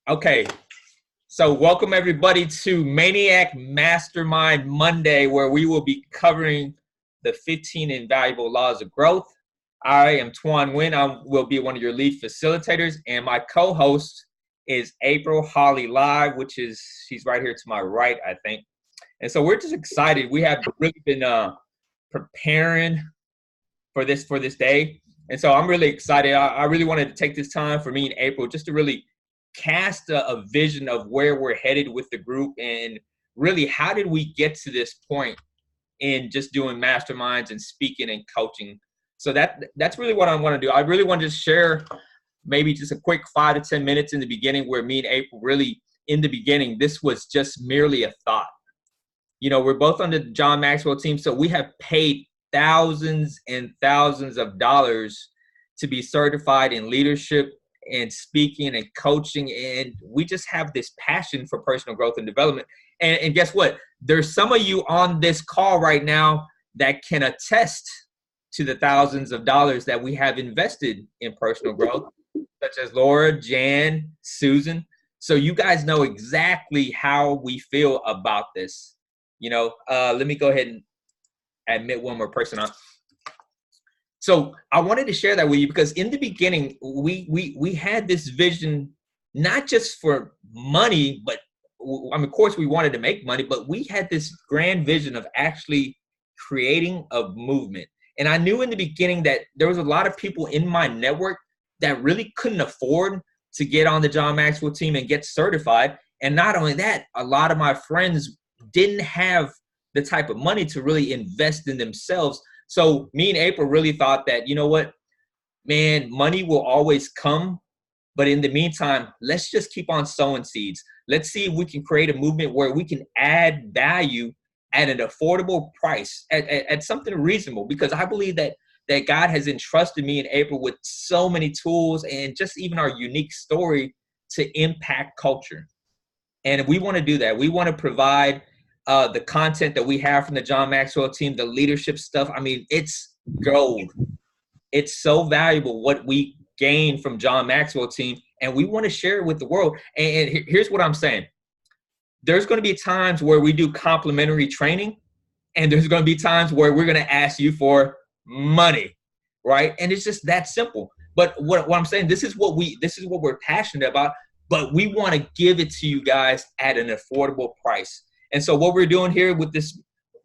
Okay, so welcome everybody to Maniac Mastermind Monday, where we will be covering the 15 invaluable laws of growth. I am Tuan Nguyen. I will be one of your lead facilitators, and my co-host is April Holly Live, she's right here to my right, I think. And so we're just excited. We have really been preparing for this day. And so I'm really excited. I really wanted to take this time for me and April just to really cast a vision of where we're headed with the group, and really how did we get to this point in just doing masterminds and speaking and coaching. So that's really what I want to do. I really want to just share maybe just a quick 5 to 10 minutes in the beginning, where me and April really, in the beginning, this was just merely a thought. You know, we're both on the John Maxwell team, so we have paid thousands and thousands of dollars to be certified in leadership and speaking and coaching, and we just have this passion for personal growth and development. And guess what? There's some of you on this call right now that can attest to the thousands of dollars that we have invested in personal growth, such as Laura, Jan, Susan. So you guys know exactly how we feel about this. You know, let me go ahead and admit one more person on. So I wanted to share that with you because in the beginning, we had this vision, not just for money, but I mean, of course we wanted to make money, but we had this grand vision of actually creating a movement. And I knew in the beginning that there was a lot of people in my network that really couldn't afford to get on the John Maxwell team and get certified. And not only that, a lot of my friends didn't have the type of money to really invest in themselves. So me and April really thought that, you know what, man, money will always come. But in the meantime, let's just keep on sowing seeds. Let's see if we can create a movement where we can add value at an affordable price, at something reasonable, because I believe that God has entrusted me and April with so many tools and just even our unique story to impact culture. And we want to do that. We want to provide the content that we have from the John Maxwell team, the leadership stuff. I mean, it's gold. It's so valuable what we gain from John Maxwell team, and we want to share it with the world. And here's what I'm saying. There's going to be times where we do complimentary training, and there's going to be times where we're going to ask you for money, right? And it's just that simple. But what I'm saying, this is what we're passionate about, but we want to give it to you guys at an affordable price. And so what we're doing here with this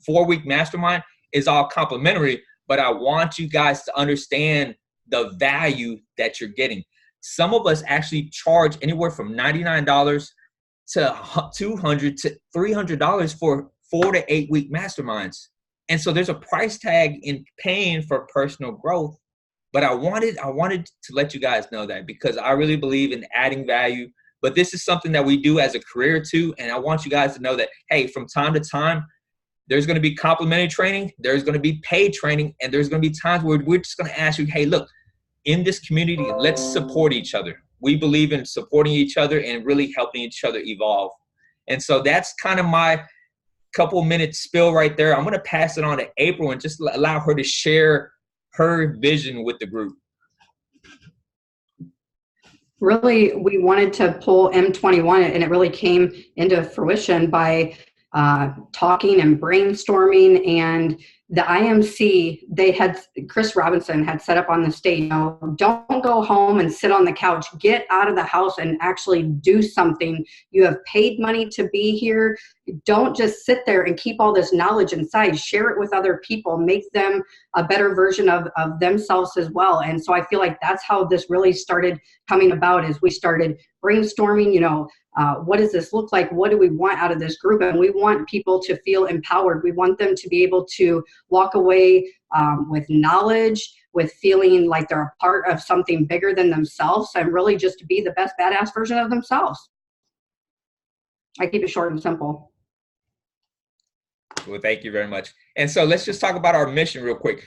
4-week mastermind is all complimentary, but I want you guys to understand the value that you're getting. Some of us actually charge anywhere from $99 to $200 to $300 for 4 to 8 week masterminds. And so there's a price tag in paying for personal growth. But I wanted to let you guys know that, because I really believe in adding value. But this is something that we do as a career too. And I want you guys to know that, hey, from time to time, there's going to be complimentary training, there's going to be paid training, and there's going to be times where we're just going to ask you, hey, look, in this community, let's support each other. We believe in supporting each other and really helping each other evolve. And so that's kind of my couple minute spill right there. I'm going to pass it on to April and just allow her to share her vision with the group. Really, we wanted to pull M21, and it really came into fruition by talking and brainstorming. And the IMC, Chris Robinson had set up on the stage, don't go home and sit on the couch, get out of the house and actually do something. You have paid money to be here. Don't just sit there and keep all this knowledge inside. Share it with other people, make them a better version of themselves as well. And so I feel like that's how this really started coming about, is we started brainstorming, what does this look like? What do we want out of this group? And we want people to feel empowered. We want them to be able to walk away with knowledge, with feeling like they're a part of something bigger than themselves, and really just to be the best badass version of themselves. I keep it short and simple. Well, thank you very much. And so let's just talk about our mission real quick.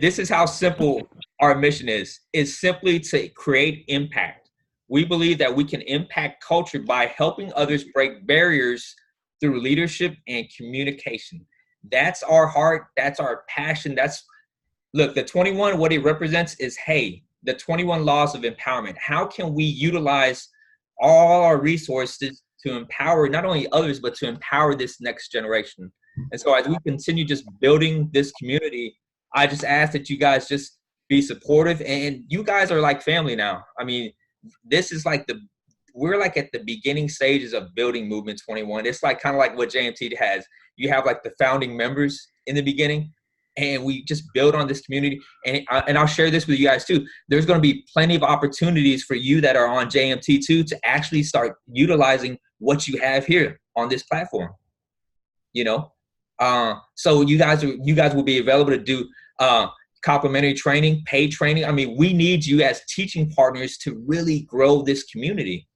This is how simple our mission is. It's simply to create impact. We believe that we can impact culture by helping others break barriers through leadership and communication. That's our heart. That's our passion. Look, the 21, what it represents is, hey, the 21 laws of empowerment. How can we utilize all our resources to empower not only others, but to empower this next generation. And so as we continue just building this community, I just ask that you guys just be supportive. And you guys are like family now. I mean, this is like we're like at the beginning stages of building Movement 21. It's like kind of like what JMT has. You have like the founding members in the beginning, and we just build on this community. And I'll share this with you guys too. There's going to be plenty of opportunities for you that are on JMT too to actually start utilizing what you have here on this platform. You know, so you guys will be available to do complimentary training, paid training. I mean, we need you as teaching partners to really grow this community.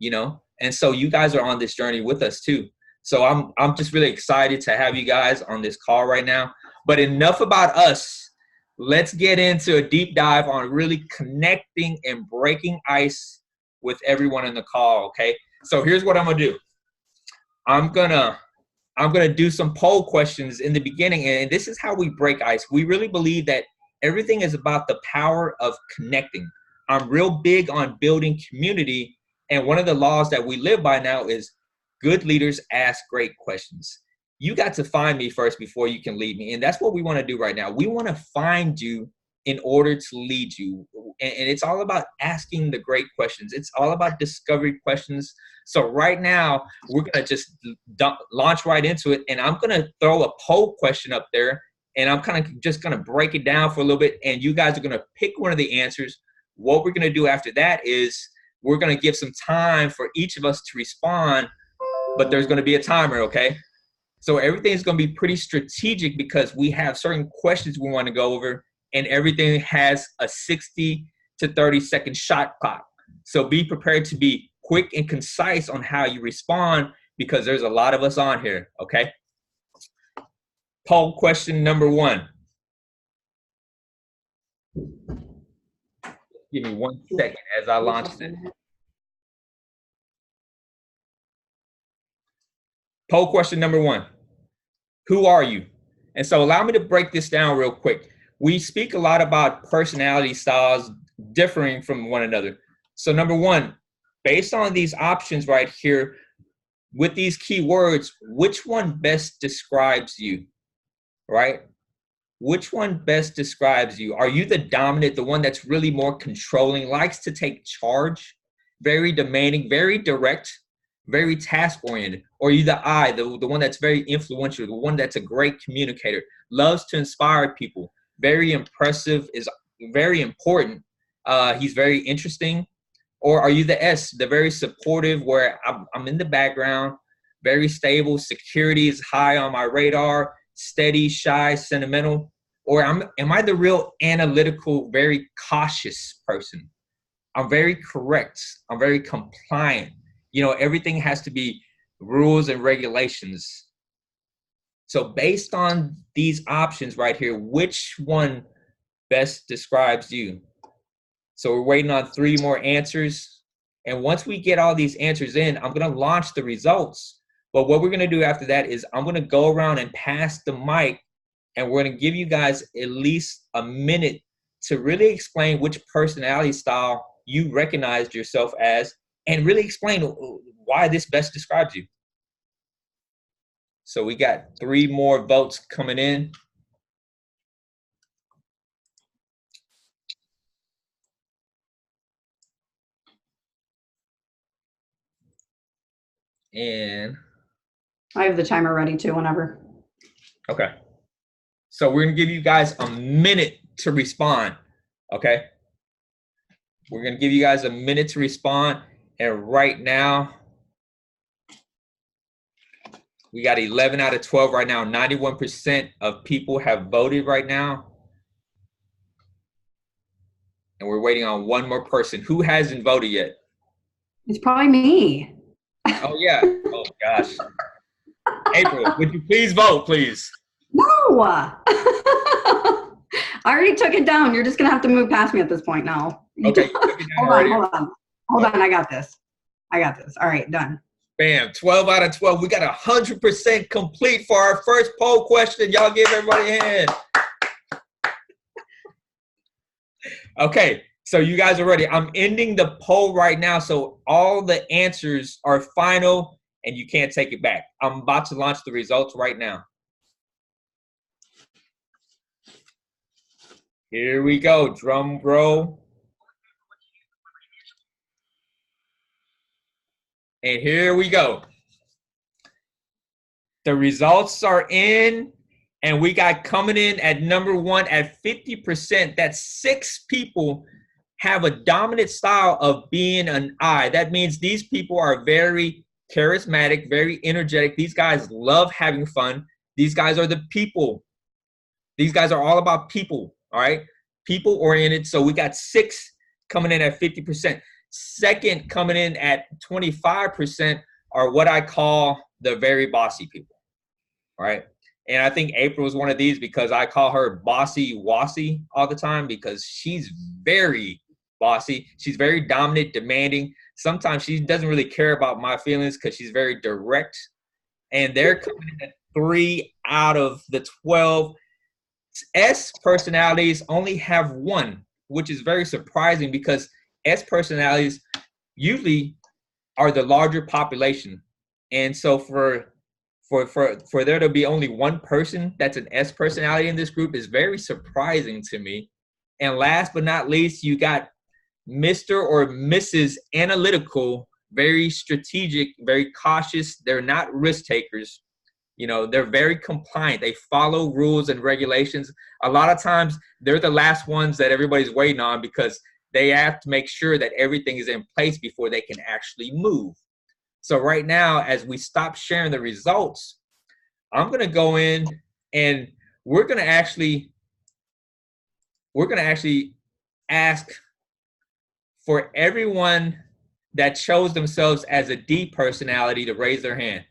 You know, and so you guys are on this journey with us too. So I'm just really excited to have you guys on this call right now. But enough about us. Let's get into a deep dive on really connecting and breaking ice with everyone in the call, okay? So here's what I'm gonna do. I'm gonna do some poll questions in the beginning, and this is how we break ice. We really believe that everything is about the power of connecting. I'm real big on building community, and one of the laws that we live by now is good leaders ask great questions. You got to find me first before you can lead me. And that's what we want to do right now. We want to find you in order to lead you. And it's all about asking the great questions. It's all about discovery questions. So right now, we're going to just launch right into it. And I'm going to throw a poll question up there. And I'm kind of just going to break it down for a little bit. And you guys are going to pick one of the answers. What we're going to do after that is we're going to give some time for each of us to respond. But there's going to be a timer, okay? So everything is going to be pretty strategic because we have certain questions we want to go over, and everything has a 60 to 30-second shot clock. So be prepared to be quick and concise on how you respond because there's a lot of us on here, okay? Poll question number 1. Give me 1 second as I launch this. Poll question number 1. Who are you? And so allow me to break this down real quick. We speak a lot about personality styles differing from one another. So number 1, based on these options right here, with these keywords, which one best describes you, right? Which one best describes you? Are you the dominant, the one that's really more controlling, likes to take charge, very demanding, very direct, very task-oriented? Or are you the I, the one that's very influential, the one that's a great communicator, loves to inspire people, very impressive, is very important, he's very interesting? Or are you the S, the very supportive, where I'm in the background, very stable, security is high on my radar, steady, shy, sentimental? Or am I the real analytical, very cautious person? I'm very correct, I'm very compliant. You know, everything has to be rules and regulations. So based on these options right here, which one best describes you? So we're waiting on 3 more answers. And once we get all these answers in, I'm going to launch the results. But what we're going to do after that is I'm going to go around and pass the mic, and we're going to give you guys at least a minute to really explain which personality style you recognized yourself as, and really explain why this best describes you. So we got 3 more votes coming in. And I have the timer ready too, whenever. Okay. So we're going to give you guys a minute to respond, okay? We're going to give you guys a minute to respond. And right now, we got 11 out of 12 right now. 91% of people have voted right now. And we're waiting on 1 more person. Who hasn't voted yet? It's probably me. Oh, yeah. Oh, gosh. April, would you please vote, please? No! I already took it down. You're just going to have to move past me at this point now. Okay. Hold on. I got this. All right, done. Bam, 12 out of 12. We got 100% complete for our first poll question. Y'all give everybody a hand. Okay, So you guys are ready. I'm ending the poll right now. So all the answers are final and you can't take it back. I'm about to launch the results right now. Here we go. Drum roll. And here we go. The results are in, and we got coming in at number one at 50%. That's 6 people have a dominant style of being an I. That means these people are very charismatic, very energetic. These guys love having fun. These guys are the people. These guys are all about people, all right? People oriented. So we got 6 coming in at 50%. Second coming in at 25% are what I call the very bossy people, all right? And I think April is one of these because I call her bossy wassy all the time because she's very bossy. She's very dominant, demanding. Sometimes she doesn't really care about my feelings because she's very direct. And they're coming in at 3 out of the 12. S personalities only have 1, which is very surprising because S personalities usually are the larger population. And so for there to be only 1 person that's an S personality in this group is very surprising to me. And last but not least, you got Mr. or Mrs. Analytical, very strategic, very cautious. They're not risk takers. You know, they're very compliant. They follow rules and regulations. A lot of times they're the last ones that everybody's waiting on because they have to make sure that everything is in place before they can actually move. So right now, as we stop sharing the results, I'm going to go in and we're going to actually ask for everyone that chose themselves as a D personality to raise their hand.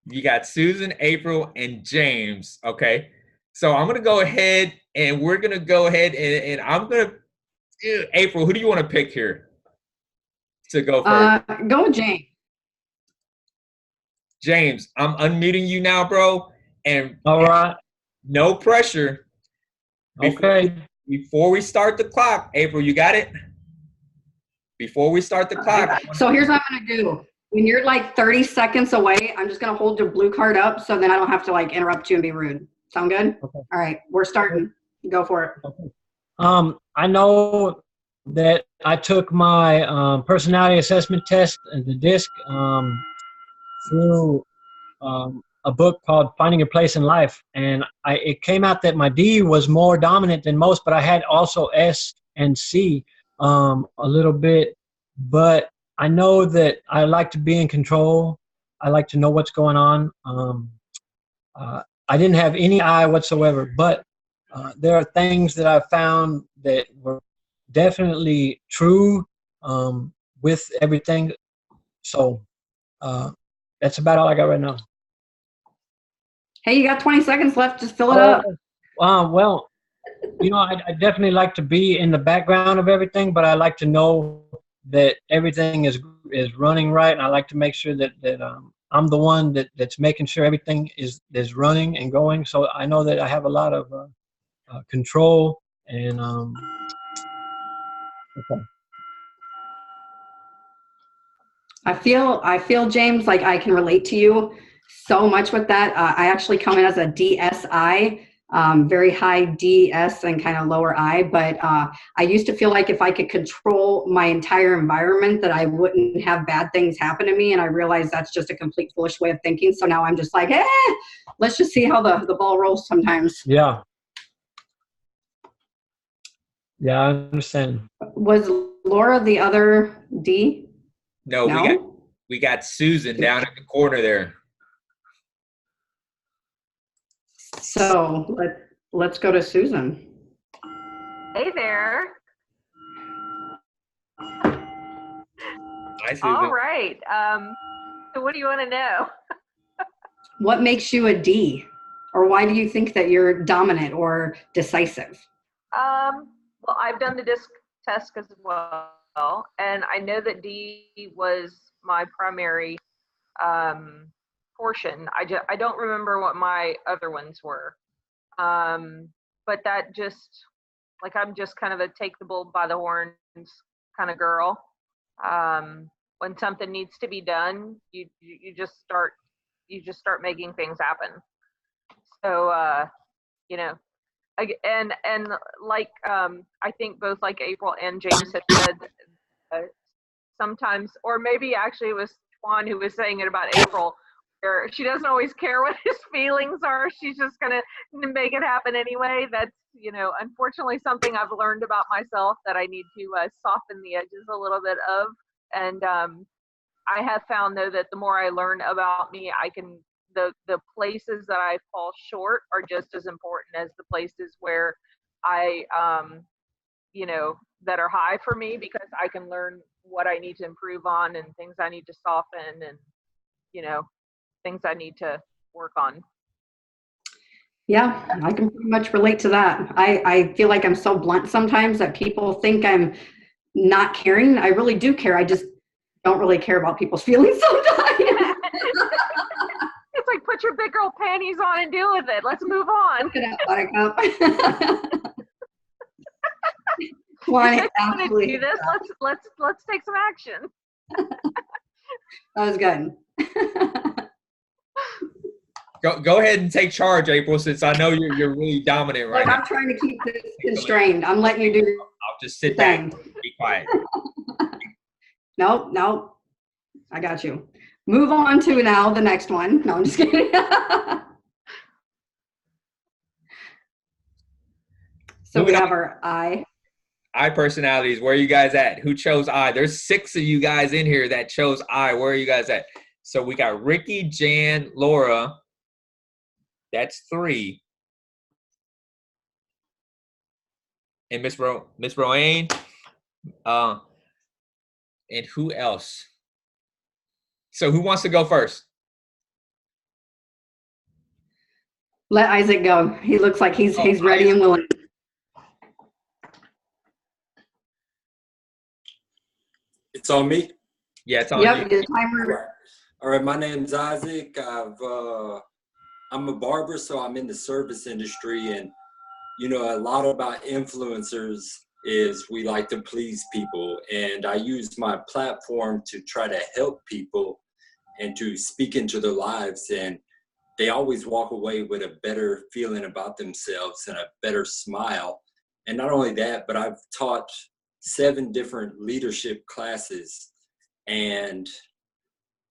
You got Susan, April, and James, okay? So I'm going to go ahead and we're going to go ahead and I'm going to, April, who do you want to pick here to go first? Go with James. James, I'm unmuting you now, bro. And all right. No pressure. Okay. Before we start the clock, April, you got it? Before we start the clock. So here's what I'm going to do. When you're like 30 seconds away, I'm just going to hold your blue card up so then I don't have to like interrupt you and be rude. Sound good? Okay. All right. We're starting. Go for it. Okay. I know that I took my personality assessment test and the DISC through a book called Finding Your Place in Life. And it came out that my D was more dominant than most, but I had also S and C a little bit. But I know that I like to be in control. I like to know what's going on. I didn't have any I whatsoever, but there are things that I found that were definitely true with everything. So that's about all I got right now. Hey, you got 20 seconds left. Just fill it up. Well, you know, I definitely like to be in the background of everything, but I like to know that everything is running right, and I like to make sure that I'm the one that's making sure everything is running and going. So I know that I have a lot of control and okay. I feel James, like I can relate to you so much with that. I actually come in as a DSI, very high DS and kind of lower I, but I used to feel like if I could control my entire environment that I wouldn't have bad things happen to me, and I realized that's just a complete foolish way of thinking. So now I'm just like, let's just see how the ball rolls sometimes. Yeah. Yeah, I understand. Was Laura the other D? No, we got Susan down at the corner there. So let's go to Susan. Hey there. Hi, Susan. All right. So what do you want to know? What makes you a D? Or why do you think that you're dominant or decisive? Well, I've done the DISC test as well, and I know that D was my primary portion. I don't remember what my other ones were, but that just Like I'm just kind of a take the bull by the horns kind of girl. When something needs to be done, you just start making things happen. So you know, and like I think both like April and James had said, sometimes, or maybe actually it was Juan who was saying it about April, where she doesn't always care what his feelings are. She's just gonna make it happen anyway. That's, unfortunately something I've learned about myself that I need to soften the edges a little bit of. And I have found though that the more I learn about me, I can, the places that I fall short are just as important as the places where I, that are high for me, because I can learn what I need to improve on and things I need to soften and, things I need to work on. Yeah, I can pretty much relate to that. I feel like I'm so blunt sometimes that people think I'm not caring. I really do care. I just don't really care about people's feelings sometimes. It's like, put your big girl panties on and deal with it. Let's move on. Look at that, Buttercup. Why, absolutely. Do this. Let's take some action. That was good. Go ahead and take charge, April, since I know you're really dominant right now. I'm trying to keep this constrained. I'm letting you do. I'll just sit back and be quiet. Nope. I got you. Move on to now the next one. No, I'm just kidding. So we have our I personalities. Where are you guys at? Who chose I? There's 6 of you guys in here that chose I. Where are you guys at? So we got Ricky, Jan, Laura. That's 3. And Miss Roanne. And who else? So who wants to go first? Let Isaac go. He looks like he's ready and willing. It's on me? Yeah, it's on you. you. Timer. All right, my name's Isaac. I'm a barber, so I'm in the service industry, and a lot about influencers is we like to please people, and I use my platform to try to help people and to speak into their lives, and they always walk away with a better feeling about themselves and a better smile. And not only that, but I've taught 7 different leadership classes, and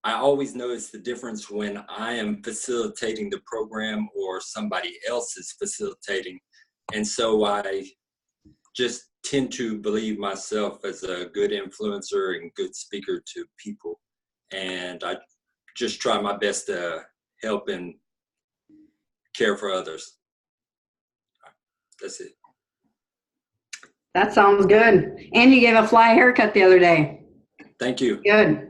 I always notice the difference when I am facilitating the program or somebody else is facilitating. And so I just tend to believe myself as a good influencer and good speaker to people. And I just try my best to help and care for others. That's it. That sounds good. And you gave a fly haircut the other day. Thank you. Good.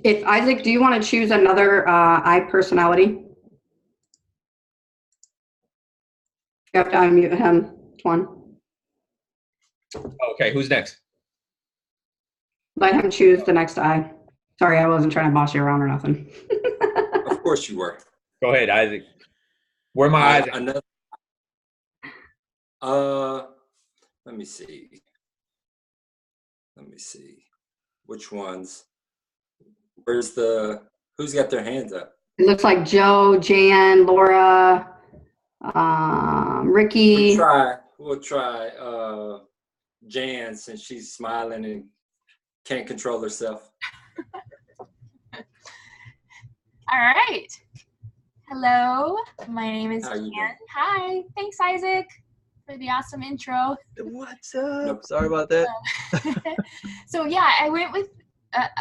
If Isaac, do you want to choose another I personality? You have to unmute him, Twan. Okay, who's next? Let him choose the next I. Sorry, I wasn't trying to boss you around or nothing. Of course you were. Go ahead, Isaac. Where are my eyes at? Another, let me see. Which ones? Who's got their hands up? It looks like Joe, Jan, Laura, Ricky. We'll try Jan, since she's smiling and can't control herself. All right. Hello, my name is How you Jan. doing? Hi, thanks Isaac for the awesome intro. What's up? Nope. Sorry about that. So yeah, I went with,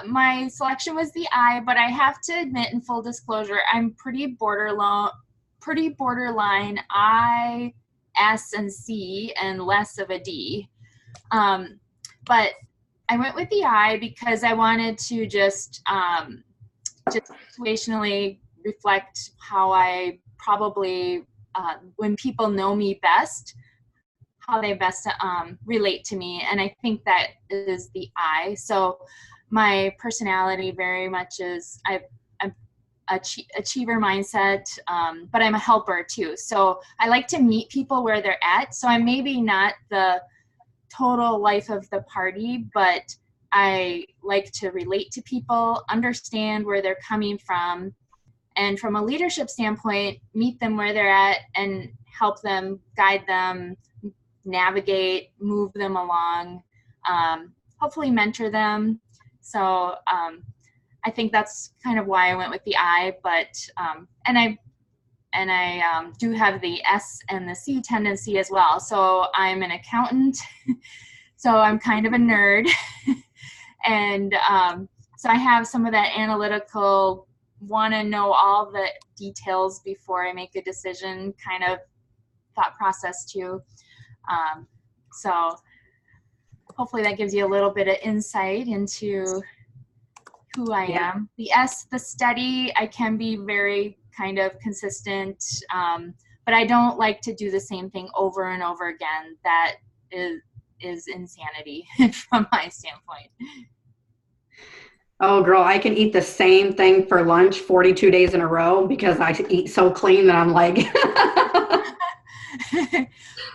my selection was the I, but I have to admit, in full disclosure, I'm pretty borderline I, S, and C, and less of a D. But I went with the I because I wanted to just situationally reflect how I probably, when people know me best, how they best relate to me. And I think that is the I. So my personality very much is, achiever mindset, but I'm a helper too. So I like to meet people where they're at. So I'm maybe not the total life of the party, but I like to relate to people, understand where they're coming from, and from a leadership standpoint, meet them where they're at and help them, guide them, navigate, move them along, hopefully mentor them. So I think that's kind of why I went with the I, but and I do have the S and the C tendency as well. So I'm an accountant, so I'm kind of a nerd, and so I have some of that analytical, want to know all the details before I make a decision kind of thought process too. So hopefully that gives you a little bit of insight into who I am. The S, the steady, I can be very kind of consistent, but I don't like to do the same thing over and over again. That is insanity from my standpoint. Oh, girl, I can eat the same thing for lunch 42 days in a row because I eat so clean that I'm like.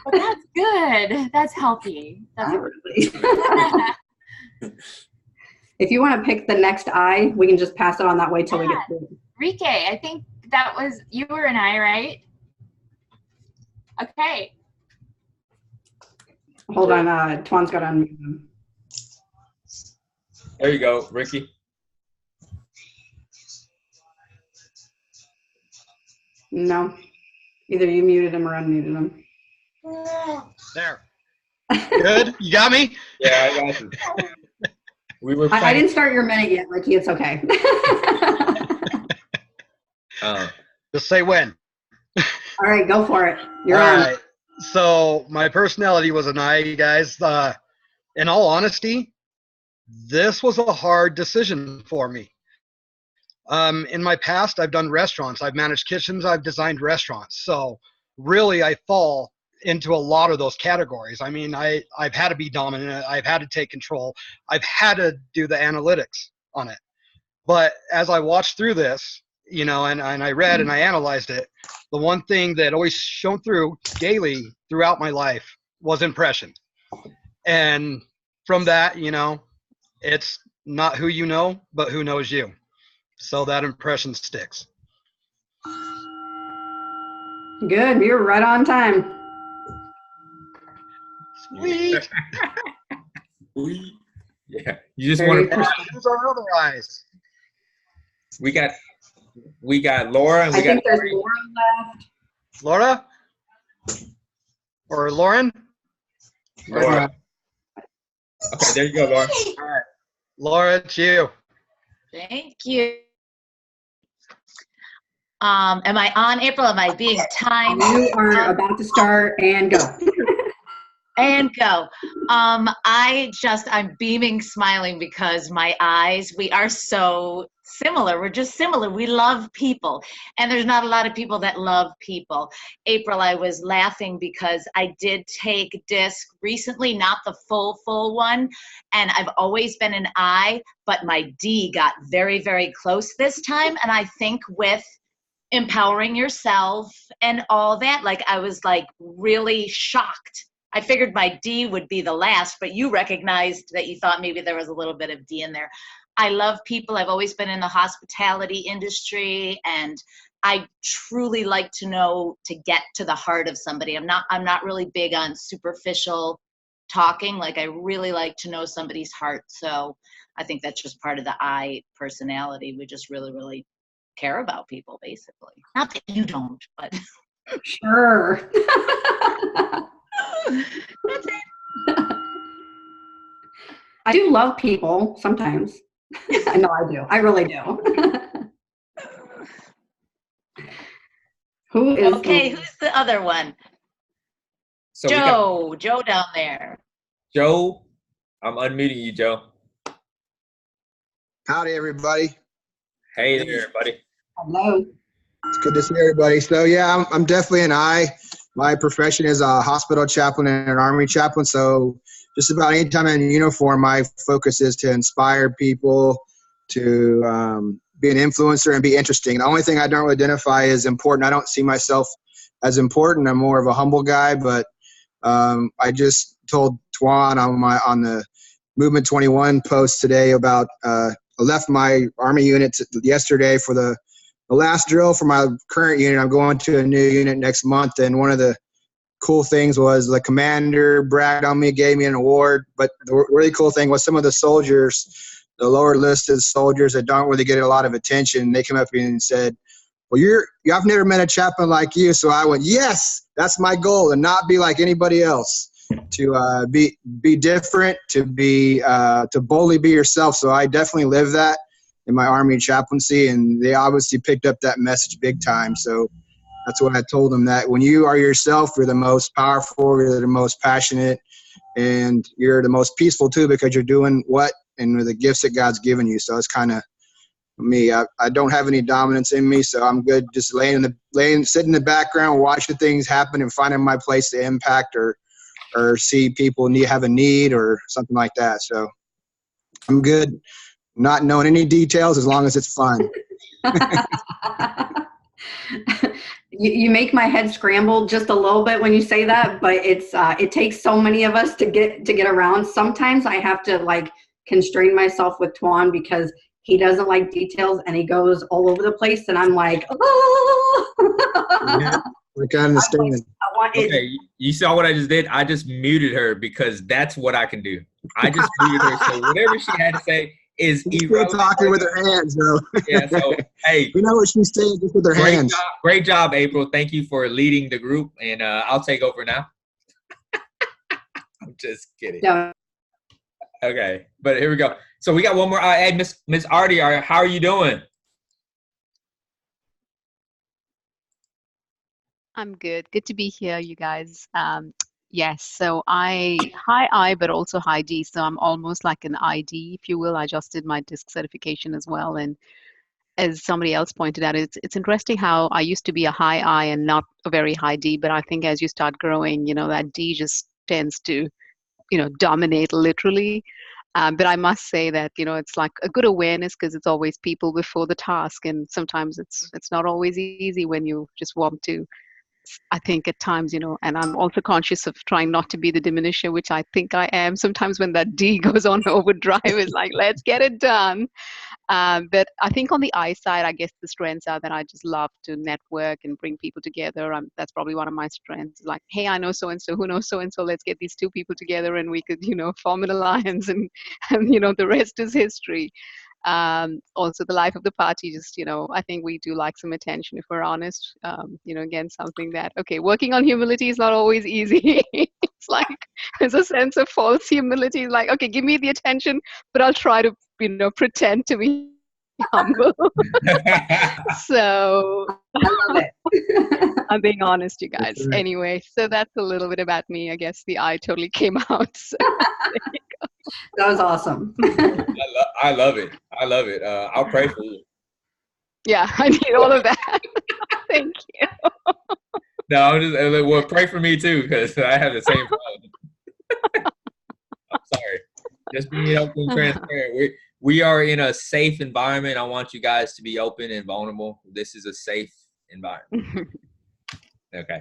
But that's good. That's healthy. That's really. If you want to pick the next I, we can just pass it on that way till we get through. Rike, I think that was, you were an I, right? Okay. Hold on, Twan's got to unmute him. There you go, Ricky. No, either you muted him or unmuted him. There. Good? You got me? Yeah, I got you. I didn't start your minute yet, Ricky. It's okay. Just say when. All right, go for it. You're on. on. Right. So my personality was an I, you guys. In all honesty, this was a hard decision for me. In my past, I've done restaurants. I've managed kitchens. I've designed restaurants. So really, I fall into a lot of those categories. I mean, I've had to be dominant. I've had to take control. I've had to do the analytics on it. But as I watched through this, you know, and I read and I analyzed it, the one thing that always shone through daily throughout my life was impression. And from that, you know, it's not who you know, but who knows you. So that impression sticks. Good. You're right on time. Sweet. Sweet. Yeah. You just want to use our other eyes. We got Laura and I think there's Laura left. Laura? Or Lauren? Laura. Okay, there you go, Laura. All right. Laura, it's you. Thank you. Am I on, April? Am I being timed? You are about to start and go. And go. I'm beaming, smiling because my eyes, we are so similar. We're just similar. We love people. And there's not a lot of people that love people. April, I was laughing because I did take DISC recently, not the full one. And I've always been an I, but my D got very, very close this time. And I think with empowering yourself and all that, like I was like really shocked. I figured my D would be the last, but you recognized that you thought maybe there was a little bit of D in there. I love people. I've always been in the hospitality industry, and I truly like to know, to get to the heart of somebody. I'm not really big on superficial talking. Like I really like to know somebody's heart. So I think that's just part of the I personality. We just really, really care about people, basically. Not that you don't, but sure. That's it. I do love people sometimes. No, I do. I really do. Who is okay? Who's the other one? So Joe. Joe down there. Joe, I'm unmuting you, Joe. Howdy, everybody. Hey there, buddy. Hello. It's good to see everybody. So yeah, I'm definitely an I. My profession is a hospital chaplain and an Army chaplain. So just about any time I'm in uniform, my focus is to inspire people, to be an influencer and be interesting. The only thing I don't identify as important, I don't see myself as important. I'm more of a humble guy, but I just told Tuan on the Movement21 post today about I left my Army unit yesterday for the last drill for my current unit. I'm going to a new unit next month, and one of the cool things was the commander bragged on me, gave me an award. But the really cool thing was some of the soldiers, the lower listed soldiers that don't really get a lot of attention, they came up to me and said, well, I've never met a chaplain like you. So I went, yes, that's my goal, and not be like anybody else, to be different, to boldly be yourself. So I definitely live that in my Army chaplaincy, and they obviously picked up that message big time. So that's what I told them, that when you are yourself, you're the most powerful, you're the most passionate, and you're the most peaceful too, because you're doing and the gifts that God's given you. So it's kind of me. I don't have any dominance in me, so I'm good just sitting in the background, watching things happen and finding my place to impact or see people have a need or something like that. So I'm good not knowing any details as long as it's fun. You make my head scramble just a little bit when you say that, but it takes so many of us to get around. Sometimes I have to constrain myself with Tuan because he doesn't like details and he goes all over the place, and I'm like, oh. Yeah, I can understand. Okay, you saw what I just did? I just muted her because that's what I can do. I just muted her, so whatever she had to say is irrelevant. Talking with her hands, though. Yeah, so hey, we know what she's saying just with her hands. Great job, April. Thank you for leading the group, and I'll take over now. I'm just kidding. No. Okay, but here we go. So we got one more. Hey, Miss Artie, how are you doing? I'm good. Good to be here, you guys. Yes, so high I, but also high D. So I'm almost like an ID, if you will. I just did my DISC certification as well. And as somebody else pointed out, it's interesting how I used to be a high I and not a very high D. But I think as you start growing, that D just tends to, dominate literally. But I must say that, it's like a good awareness because it's always people before the task. And sometimes it's not always easy when you just want to. I think at times, and I'm also conscious of trying not to be the diminisher, which I think I am. Sometimes when that D goes on overdrive, it's like, let's get it done. But I think on the I side, I guess the strengths are that I just love to network and bring people together. That's probably one of my strengths. Like, hey, I know so-and-so, who knows so-and-so, let's get these two people together and we could, form an alliance and the rest is history. Also the life of the party, just I think we do like some attention, if we're honest. Again, something that working on humility is not always easy. It's like there's a sense of false humility, like, okay, give me the attention, but I'll try to pretend to be humble. So I love it. I'm being honest, you guys. Anyway, so that's a little bit about me. I guess the I totally came out. So. That was awesome. I love it. I love it. I'll pray for you. Yeah, I need all of that. Thank you. No, I'm just pray for me too, because I have the same problem. I'm sorry. Just being open and transparent. We are in a safe environment. I want you guys to be open and vulnerable. This is a safe environment. Okay.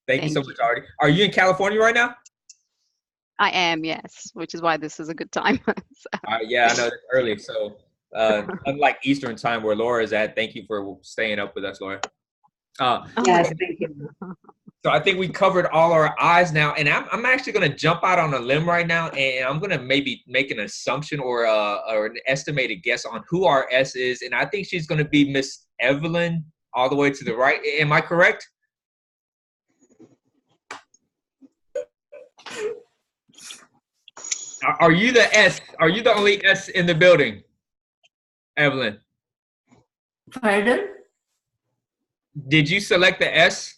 Thank you so much, Artie. Are you in California right now? I am, yes, which is why this is a good time. Yeah, I know it's early. So unlike Eastern time where Laura is at, thank you for staying up with us, Laura. Yes, thank you. So I think we covered all our I's now, and I'm actually going to jump out on a limb right now, and I'm going to maybe make an assumption or an estimated guess on who our S is, and I think she's going to be Miss Evelyn all the way to the right. Am I correct? Are you the S? Are you the only S in the building, Evelyn? Pardon? Did you select the S?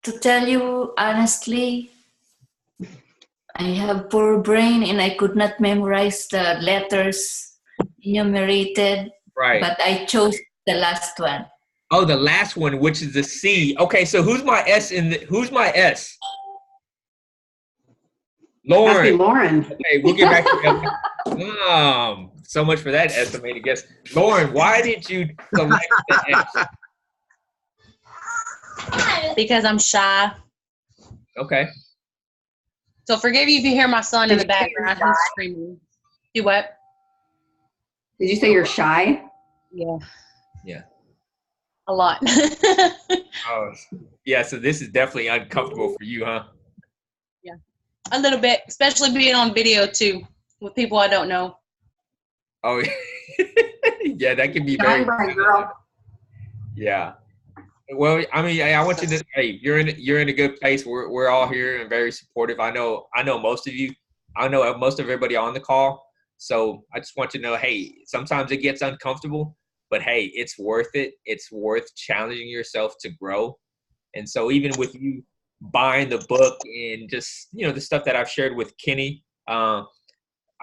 To tell you honestly, I have poor brain and I could not memorize the letters enumerated. Right. But I chose the last one. Oh, the last one, which is the C. Okay, so who's my S who's my S? Lauren. Happy Lauren. Okay, we'll get back to that. So much for that estimated guess. Lauren, why did you select the S? Because I'm shy. Okay. So forgive you if you hear my son in the background. He's screaming. You what? Did you say you're shy? Yeah. Yeah. A lot. Oh, yeah. So this is definitely uncomfortable for you, huh? Yeah. A little bit, especially being on video too with people I don't know. Oh, yeah. That can be Shine very. bright, girl. Yeah. Well, I mean, I want you to. Hey, you're in a good place. We're all here and very supportive. I know most of you. I know most of everybody on the call. So I just want you to know, hey, sometimes it gets uncomfortable, but hey, it's worth it. It's worth challenging yourself to grow. And so even with you buying the book and just, the stuff that I've shared with Kenny, I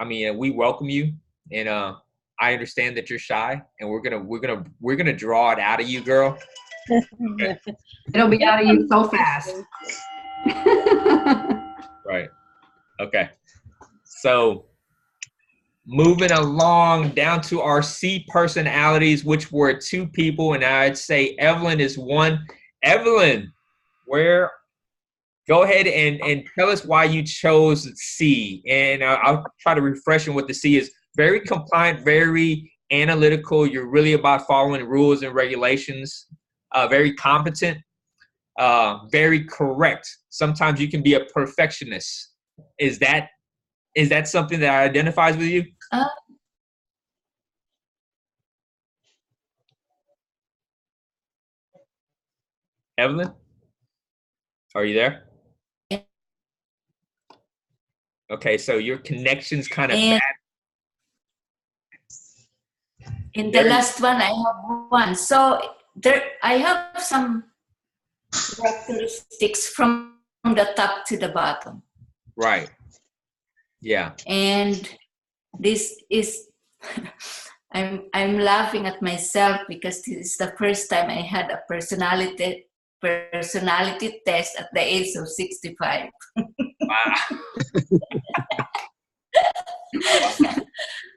mean, we welcome you, and I understand that you're shy, and we're gonna draw it out of you, girl. Okay. It'll be out of you so fast. Right. Okay. So moving along down to our C personalities, which were 2 people, and I'd say Evelyn is one. Evelyn, go ahead and tell us why you chose C. And I'll try to refresh on what the C is. Very compliant, very analytical. You're really about following rules and regulations. Very competent, very correct. Sometimes you can be a perfectionist. Is that something that identifies with you? Evelyn, are you there? Okay, so your connection's kind of bad. In the last one, I have one. So I have some characteristics from the top to the bottom. Right. Yeah. And this is, I'm laughing at myself because this is the first time I had a personality test at the age of 65. Wow.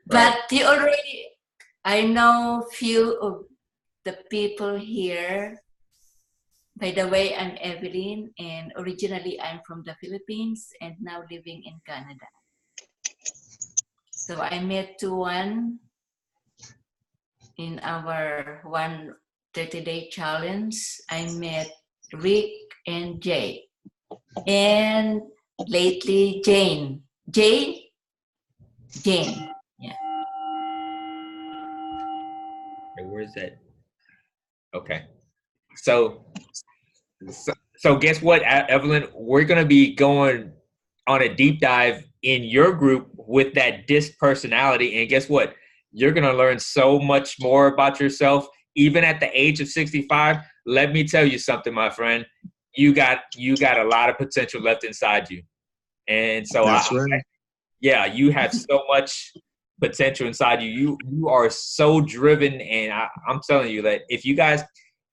But you already, I know few of the people here. By the way, I'm Evelyn, and originally I'm from the Philippines and now living in Canada. So I met Tuan in our 130-day challenge. I met Rick and Jay. And lately, Jane. Jane? Yeah. Okay, where is that? Okay. So guess what, Evelyn? We're going to be going on a deep dive in your group with that DISC personality. And guess what? You're going to learn so much more about yourself, even at the age of 65. Let me tell you something, my friend. You got a lot of potential left inside you. And so yeah, you have so much potential inside you. You are so driven. And I'm telling you that if you guys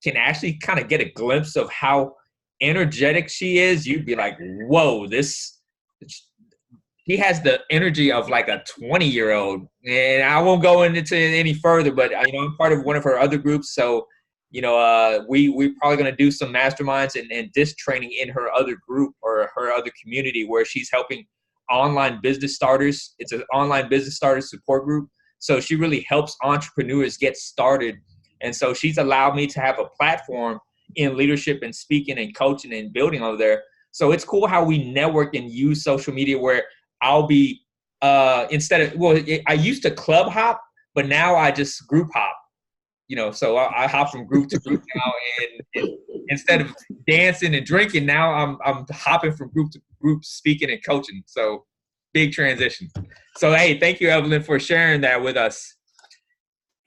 can actually kind of get a glimpse of how energetic she is, you'd be like, whoa, he has the energy of like a 20-year-old. And I won't go into any further, but I'm part of one of her other groups. So, we're probably going to do some masterminds and DISC training in her other group or her other community where she's helping online business starters. It's an online business starters support group. So she really helps entrepreneurs get started. And so she's allowed me to have a platform in leadership and speaking and coaching and building over there. So it's cool how we network and use social media where I'll be, I used to club hop, but now I just group hop, so I hop from group to group now. And instead of dancing and drinking, now I'm hopping from group to group, speaking and coaching. So big transition. So, hey, thank you, Evelyn, for sharing that with us.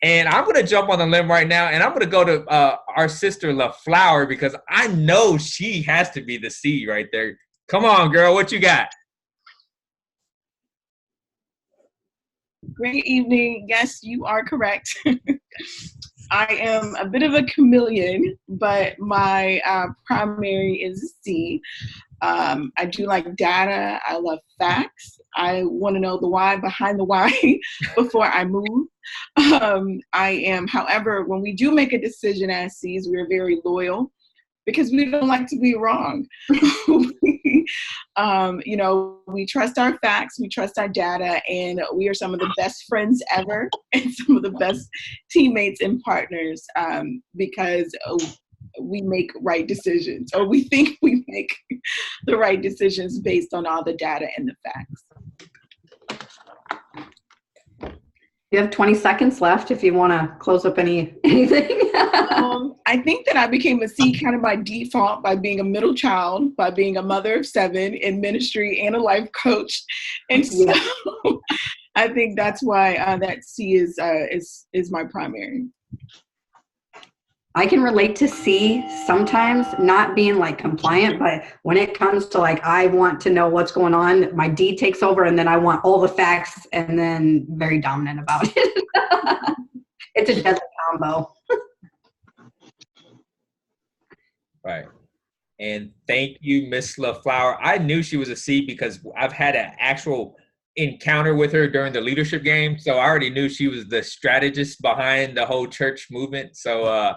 And I'm going to jump on the limb right now, and I'm going to go to our sister LaFlower because I know she has to be the C right there. Come on, girl. What you got? Great evening. Yes, you are correct. I am a bit of a chameleon, but my primary is C. I do like data. I love facts. I want to know the why behind the why before I move. However, when we do make a decision as C's, we are very loyal because we don't like to be wrong. We trust our facts, we trust our data, and we are some of the best friends ever and some of the best teammates and partners because we make right decisions, or we think we make the right decisions based on all the data and the facts. You have 20 seconds left if you want to close up anything. I think that I became a C kind of by default, by being a middle child, by being a mother of 7 in ministry and a life coach. And so I think that's why that C is my primary. I can relate to C sometimes, not being like compliant, but when it comes to like, I want to know what's going on, my D takes over and then I want all the facts and then very dominant about it. It's a deadly combo. Right. And thank you, Miss LaFlower. I knew she was a C because I've had an actual encounter with her during the leadership game. So I already knew she was the strategist behind the whole church movement. So,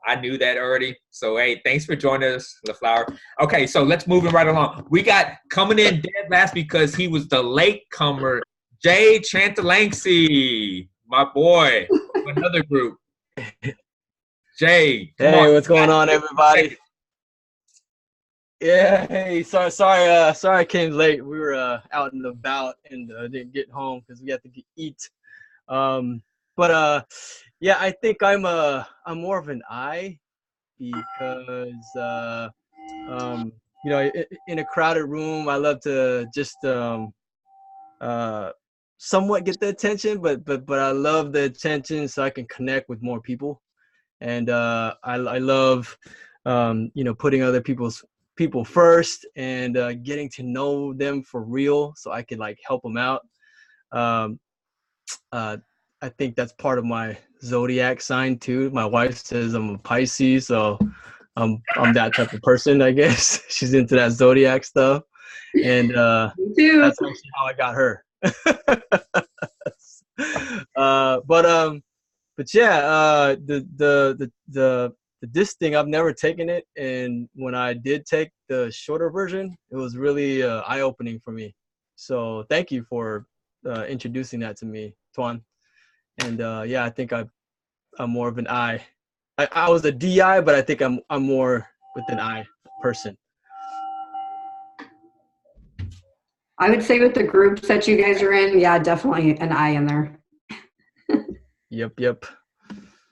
I knew that already. So, hey, thanks for joining us, LaFlower. Okay, so let's move it right along. We got coming in dead last because he was the late comer, Jay Chantalancy, my boy, another group. Jay, come on. What's going on, everybody? Yeah, hey, sorry I came late. We were out and about and didn't get home because we had to eat. Yeah, I think I'm more of an I because in a crowded room, I love to just somewhat get the attention, but I love the attention so I can connect with more people. And I love putting other people first and getting to know them for real so I can like help them out. I think that's part of my zodiac sign too. My wife says I'm a Pisces, so I'm that type of person, I guess. She's into that zodiac stuff, and that's actually how I got her. But yeah, the this thing, I've never taken it, and when I did take the shorter version, it was really eye-opening for me. So thank you for introducing that to me, Tuan. And yeah, I think I'm more of an I. I was a DI, but I think I'm more with an I person. I would say with the groups that you guys are in, yeah, definitely an I in there. Yep.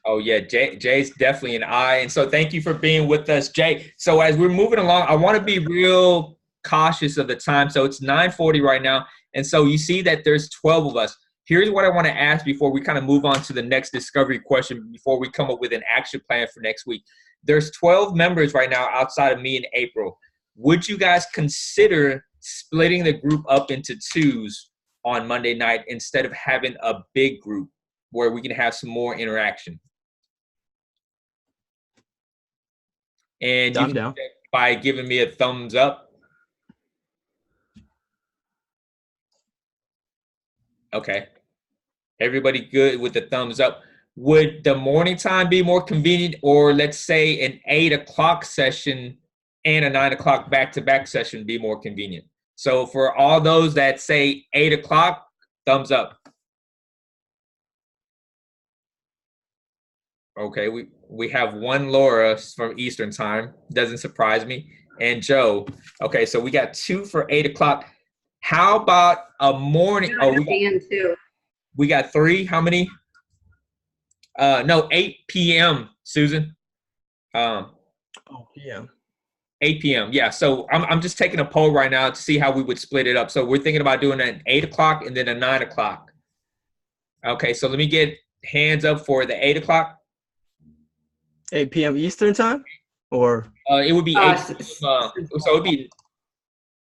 Oh yeah, Jay's definitely an I. And so thank you for being with us, Jay. So as we're moving along, I want to be real cautious of the time. So it's 9:40 right now. And so you see that there's 12 of us. Here's what I want to ask before we kind of move on to the next discovery question, before we come up with an action plan for next week. There's 12 members right now outside of me and April. Would you guys consider splitting the group up into twos on Monday night instead of having a big group where we can have some more interaction? And you can check by giving me a thumbs up. Okay. Everybody good with the thumbs up. Would the morning time be more convenient, or let's say an 8 o'clock session and a 9 o'clock back-to-back session be more convenient? So for all those that say 8 o'clock, thumbs up. Okay, we have one Laura from Eastern time. Doesn't surprise me. And Joe. Okay, so we got 2 for 8 o'clock. How about a morning? Oh, we got 3. How many? No, 8 p.m. Susan. PM. 8 p.m. Yeah. So I'm just taking a poll right now to see how we would split it up. So we're thinking about doing an 8 o'clock and then a 9 o'clock. Okay. So let me get hands up for the 8 o'clock. 8 p.m. Eastern time, or it would be 8. So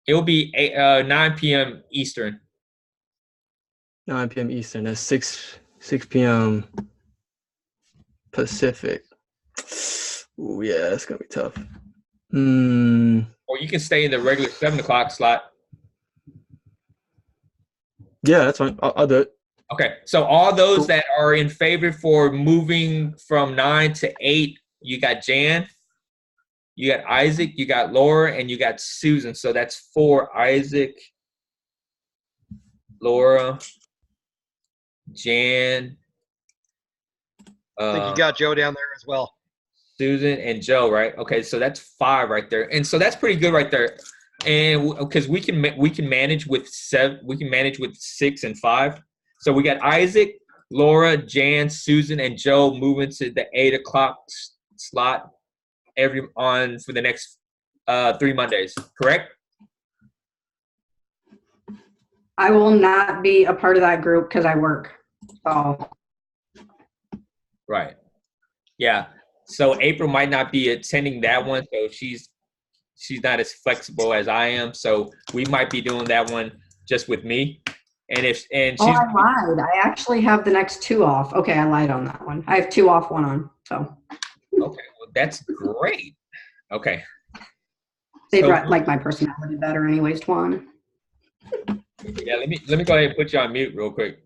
it would be 9 p.m. Eastern. 9 p.m. Eastern. That's 6 p.m. Pacific. Oh yeah, that's gonna be tough. Or you can stay in the regular 7 o'clock slot. Yeah, that's fine. I'll do it. Okay, so all those that are in favor for moving from 9 to 8, you got Jan, you got Isaac, you got Laura, and you got Susan. So that's 4: Isaac, Laura, Jan. I think you got Joe down there as well. Susan and Joe, right? Okay, so that's 5 right there, and so that's pretty good right there. And because we can manage with 7, we can manage with 6 and 5. So we got Isaac, Laura, Jan, Susan, and Joe moving to the 8 o'clock slot for the next 3 Mondays. Correct? I will not be a part of that group because I work. So. Right. Yeah. So April might not be attending that one, so she's not as flexible as I am. So we might be doing that one just with me. And I lied. I actually have the next 2 off. Okay, I lied on that one. I have 2 off, 1 on. So. Okay, well that's great. Okay. They like my personality better, anyways, Twan. Yeah, let me go ahead and put you on mute real quick.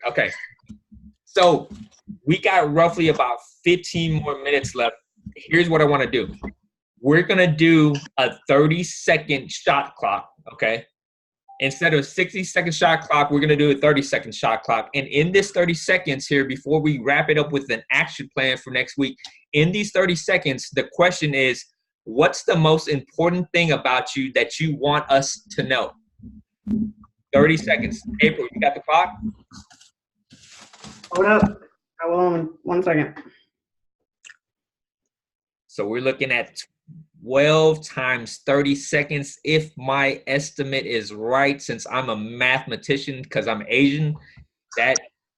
Okay. So we got roughly about 15 more minutes left. Here's what I want to do. We're going to do a 30-second shot clock, okay? Instead of a 60-second shot clock, we're going to do a 30-second shot clock. And in this 30 seconds here, before we wrap it up with an action plan for next week, in these 30 seconds, the question is, what's the most important thing about you that you want us to know? 30 seconds. April, you got the clock? Hold up. I will in 1 second. So we're looking at 12 times 30 seconds. If my estimate is right, since I'm a mathematician because I'm Asian, that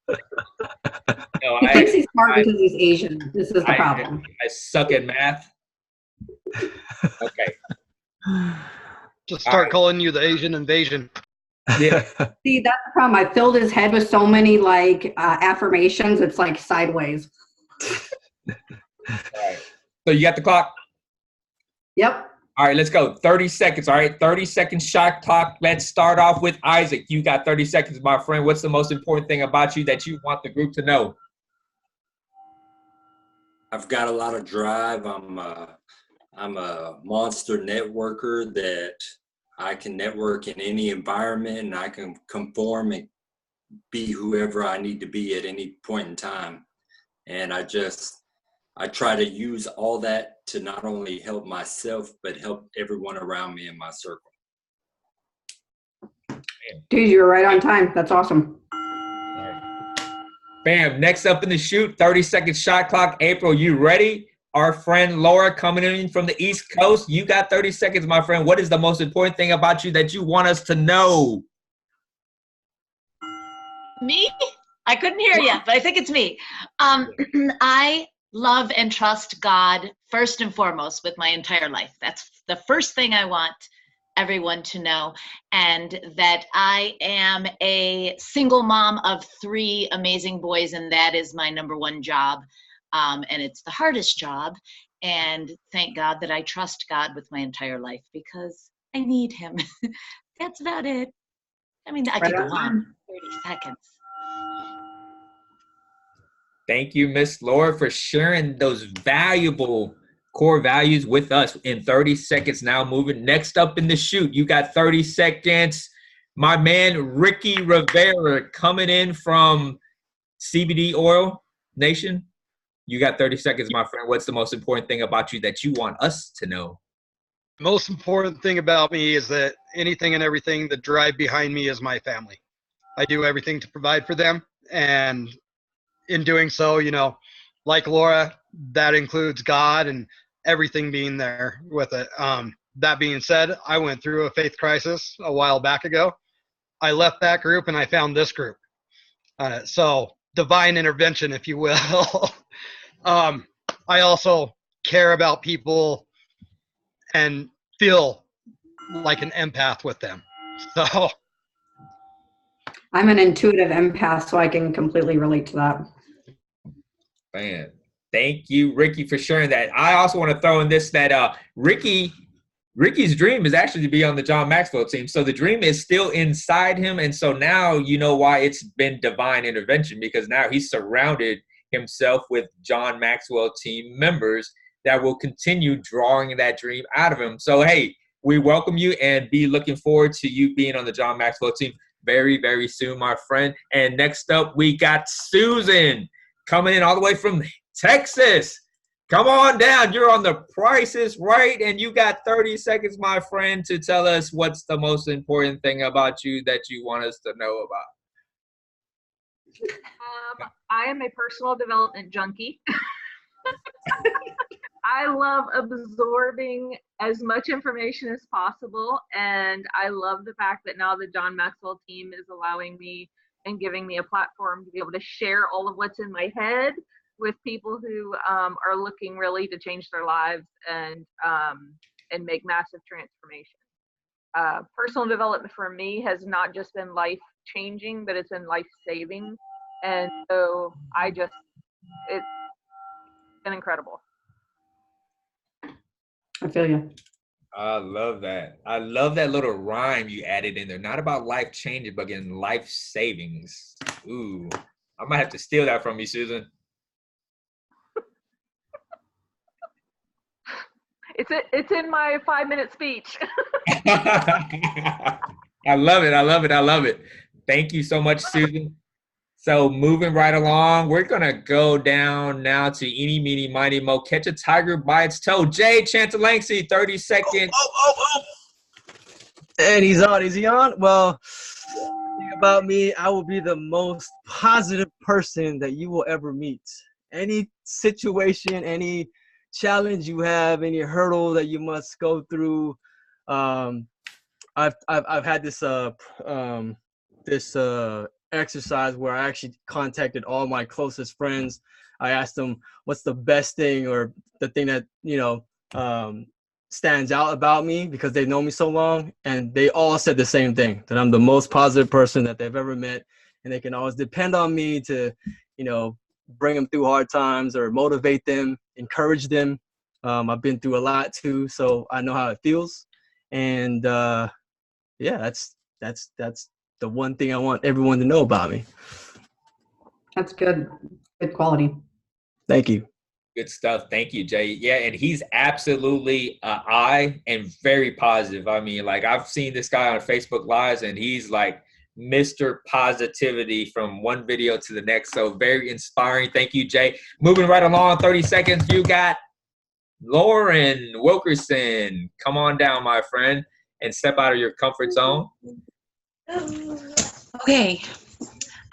he thinks he's smart because he's Asian. This is the problem. I suck at math. Okay. Just start calling you the Asian invasion. Yeah. See, that's the problem. I filled his head with so many affirmations. It's like sideways. All right. So you got the clock? Yep. All right, let's go. 30 seconds. All right, 30-second shot clock. Let's start off with Isaac. You got 30 seconds, my friend. What's the most important thing about you that you want the group to know? I've got a lot of drive. I'm a monster networker that I can network in any environment, and I can conform and be whoever I need to be at any point in time. And I try to use all that to not only help myself, but help everyone around me in my circle. Dude, you're right on time. That's awesome. Bam. Next up in the shoot, 30-second shot clock. April, you ready? Our friend Laura coming in from the East Coast. You got 30 seconds, my friend. What is the most important thing about you that you want us to know? Me? I couldn't hear you, but I think it's me. I love and trust God first and foremost with my entire life. That's the first thing I want everyone to know. And that I am a single mom of 3 amazing boys, and that is my #1 job. And it's the hardest job. And thank God that I trust God with my entire life because I need him. That's about it. I mean, I could go on 30 seconds. Thank you, Miss Laura, for sharing those valuable core values with us in 30 seconds. Now moving next up in the shoot, you got 30 seconds. My man, Ricky Rivera, coming in from CBD Oil Nation. You got 30 seconds, my friend. What's the most important thing about you that you want us to know? Most important thing about me is that anything and everything that drive behind me is my family. I do everything to provide for them. And in doing so, like Laura, that includes God and everything being there with it. That being said, I went through a faith crisis a while back ago. I left that group and I found this group. So divine intervention, if you will. I also care about people and feel like an empath with them. So I'm an intuitive empath, so I can completely relate to that. Man, Thank you, Ricky, for sharing that. I also want to throw in this that Ricky's dream is actually to be on the John Maxwell team. So the dream is still inside him. And so now you know why it's been divine intervention, because now he's surrounded himself with John Maxwell team members that will continue drawing that dream out of him. So, hey, we welcome you and be looking forward to you being on the John Maxwell team very, very soon, my friend. And next up, we got Susan coming in all the way from Texas. Come on down. You're on The Price is Right, and you got 30 seconds, my friend, to tell us what's the most important thing about you that you want us to know about. I am a personal development junkie. I love absorbing as much information as possible, and I love the fact that now the John Maxwell team is allowing me and giving me a platform to be able to share all of what's in my head with people who are looking really to change their lives and make massive transformation. Personal development for me has not just been life changing, but it's been life saving, and so it's been incredible. I feel you. I love that. I love that little rhyme you added in there. Not about life changing, but again, life savings. Ooh, I might have to steal that from you, Susan. It's in my 5-minute speech. I love it. I love it. I love it. Thank you so much, Susan. So moving right along, we're going to go down now to eeny, meeny, miny, mo. Catch a tiger by its toe. Jay Chantalanksy, 30 seconds. And he's on. Is he on? Well, think about me, I will be the most positive person that you will ever meet. Any situation, any challenge you have, any hurdle that you must go through. I've had this exercise where I actually contacted all my closest friends. I asked them what's the best thing or the thing that stands out about me, because they've known me so long, and they all said the same thing, that I'm the most positive person that they've ever met, and they can always depend on me to bring them through hard times or motivate them, encourage them. I've been through a lot too, so I know how it feels. And that's the one thing I want everyone to know about me. That's good. Good quality. Thank you. Good stuff. Thank you, Jay. Yeah, and he's absolutely I and very positive. I mean, like, I've seen this guy on Facebook Lives, and he's like Mr. Positivity from one video to the next. So very inspiring. Thank you, Jay. Moving right along, 30 seconds. You got Lauren Wilkerson. Come on down, my friend, and step out of your comfort zone. Okay.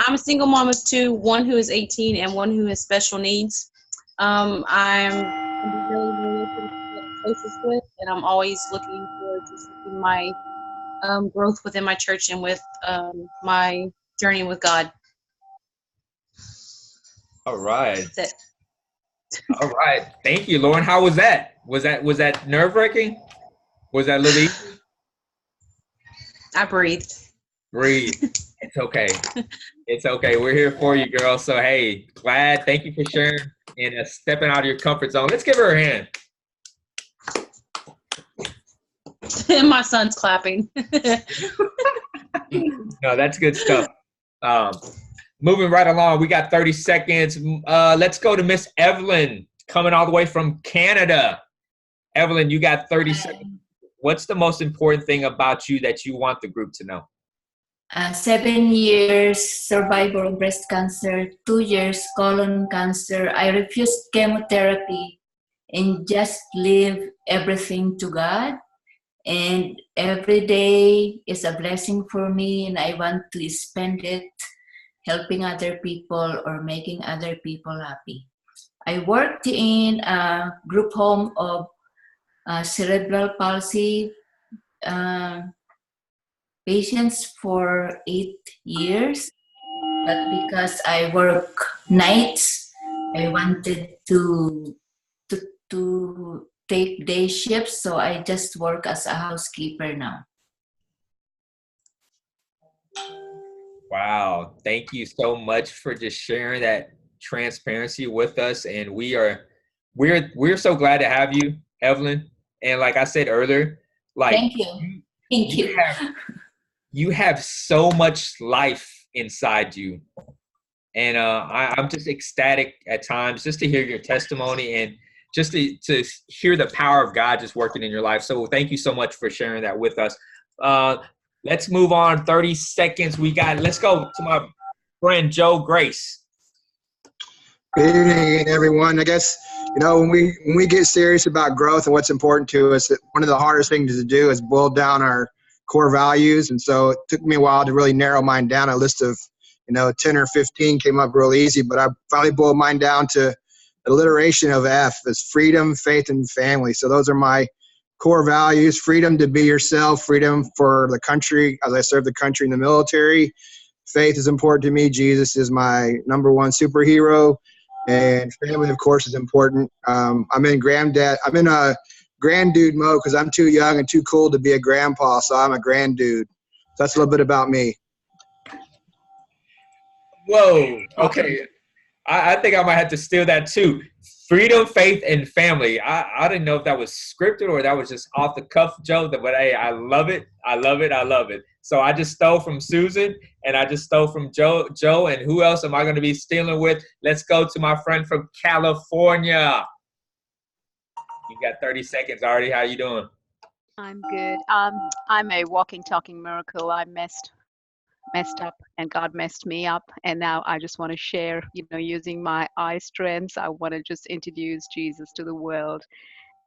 I'm a single mom of two, one who is 18 and one who has special needs. I'm really closest with, and I'm always looking forward to seeing my growth within my church and with my journey with God. All right. That's it. All right. Thank you, Lauren. How was that? Was that nerve-wracking? Was that a little easy? I breathed. Breathe. It's okay. It's okay. We're here for you, girl. So, hey, glad. Thank you for sharing and stepping out of your comfort zone. Let's give her a hand. My son's clapping. No, that's good stuff. Moving right along, we got 30 seconds. Let's go to Miss Evelyn, coming all the way from Canada. Evelyn, you got 30 seconds. What's the most important thing about you that you want the group to know? 7 years survivor of breast cancer, 2 years colon cancer. I refused chemotherapy and just leave everything to God. And every day is a blessing for me, and I want to spend it helping other people or making other people happy. I worked in a group home of cerebral palsy patients for 8 years, but because I work nights, I wanted to take day shifts, so I just work as a housekeeper now. Wow. Thank you so much for just sharing that transparency with us, and we're so glad to have you, Evelyn. And like I said earlier, like Thank you. Thank you. You have so much life inside you. And I'm just ecstatic at times just to hear your testimony and just to hear the power of God just working in your life. So thank you so much for sharing that with us. Let's move on. 30 seconds. Let's go to my friend, Joe Grace. Good evening, everyone. I guess, when we get serious about growth and what's important to us, one of the hardest things to do is boil down our core values. And so it took me a while to really narrow mine down. A list of 10 or 15 came up real easy, but I finally boiled mine down to alliteration of F as freedom, faith, and family. So those are my core values: freedom to be yourself, freedom for the country as I serve the country in the military. Faith is important to me. Jesus is my number one superhero. And family, of course, is important. I'm in a grand dude mode because I'm too young and too cool to be a grandpa, so I'm a grand dude. So that's a little bit about me. Whoa. Okay. I think I might have to steal that too. Freedom, faith, and family. I didn't know if that was scripted or that was just off the cuff, Joe. But hey, I love it. I love it. I love it. So I just stole from Susan, and I just stole from Joe. And who else am I going to be stealing with? Let's go to my friend from California. You got 30 seconds, Artie. How you doing? I'm good. I'm a walking, talking miracle. I messed up and God messed me up, and now I just want to share, using my eye strengths. I want to just introduce Jesus to the world.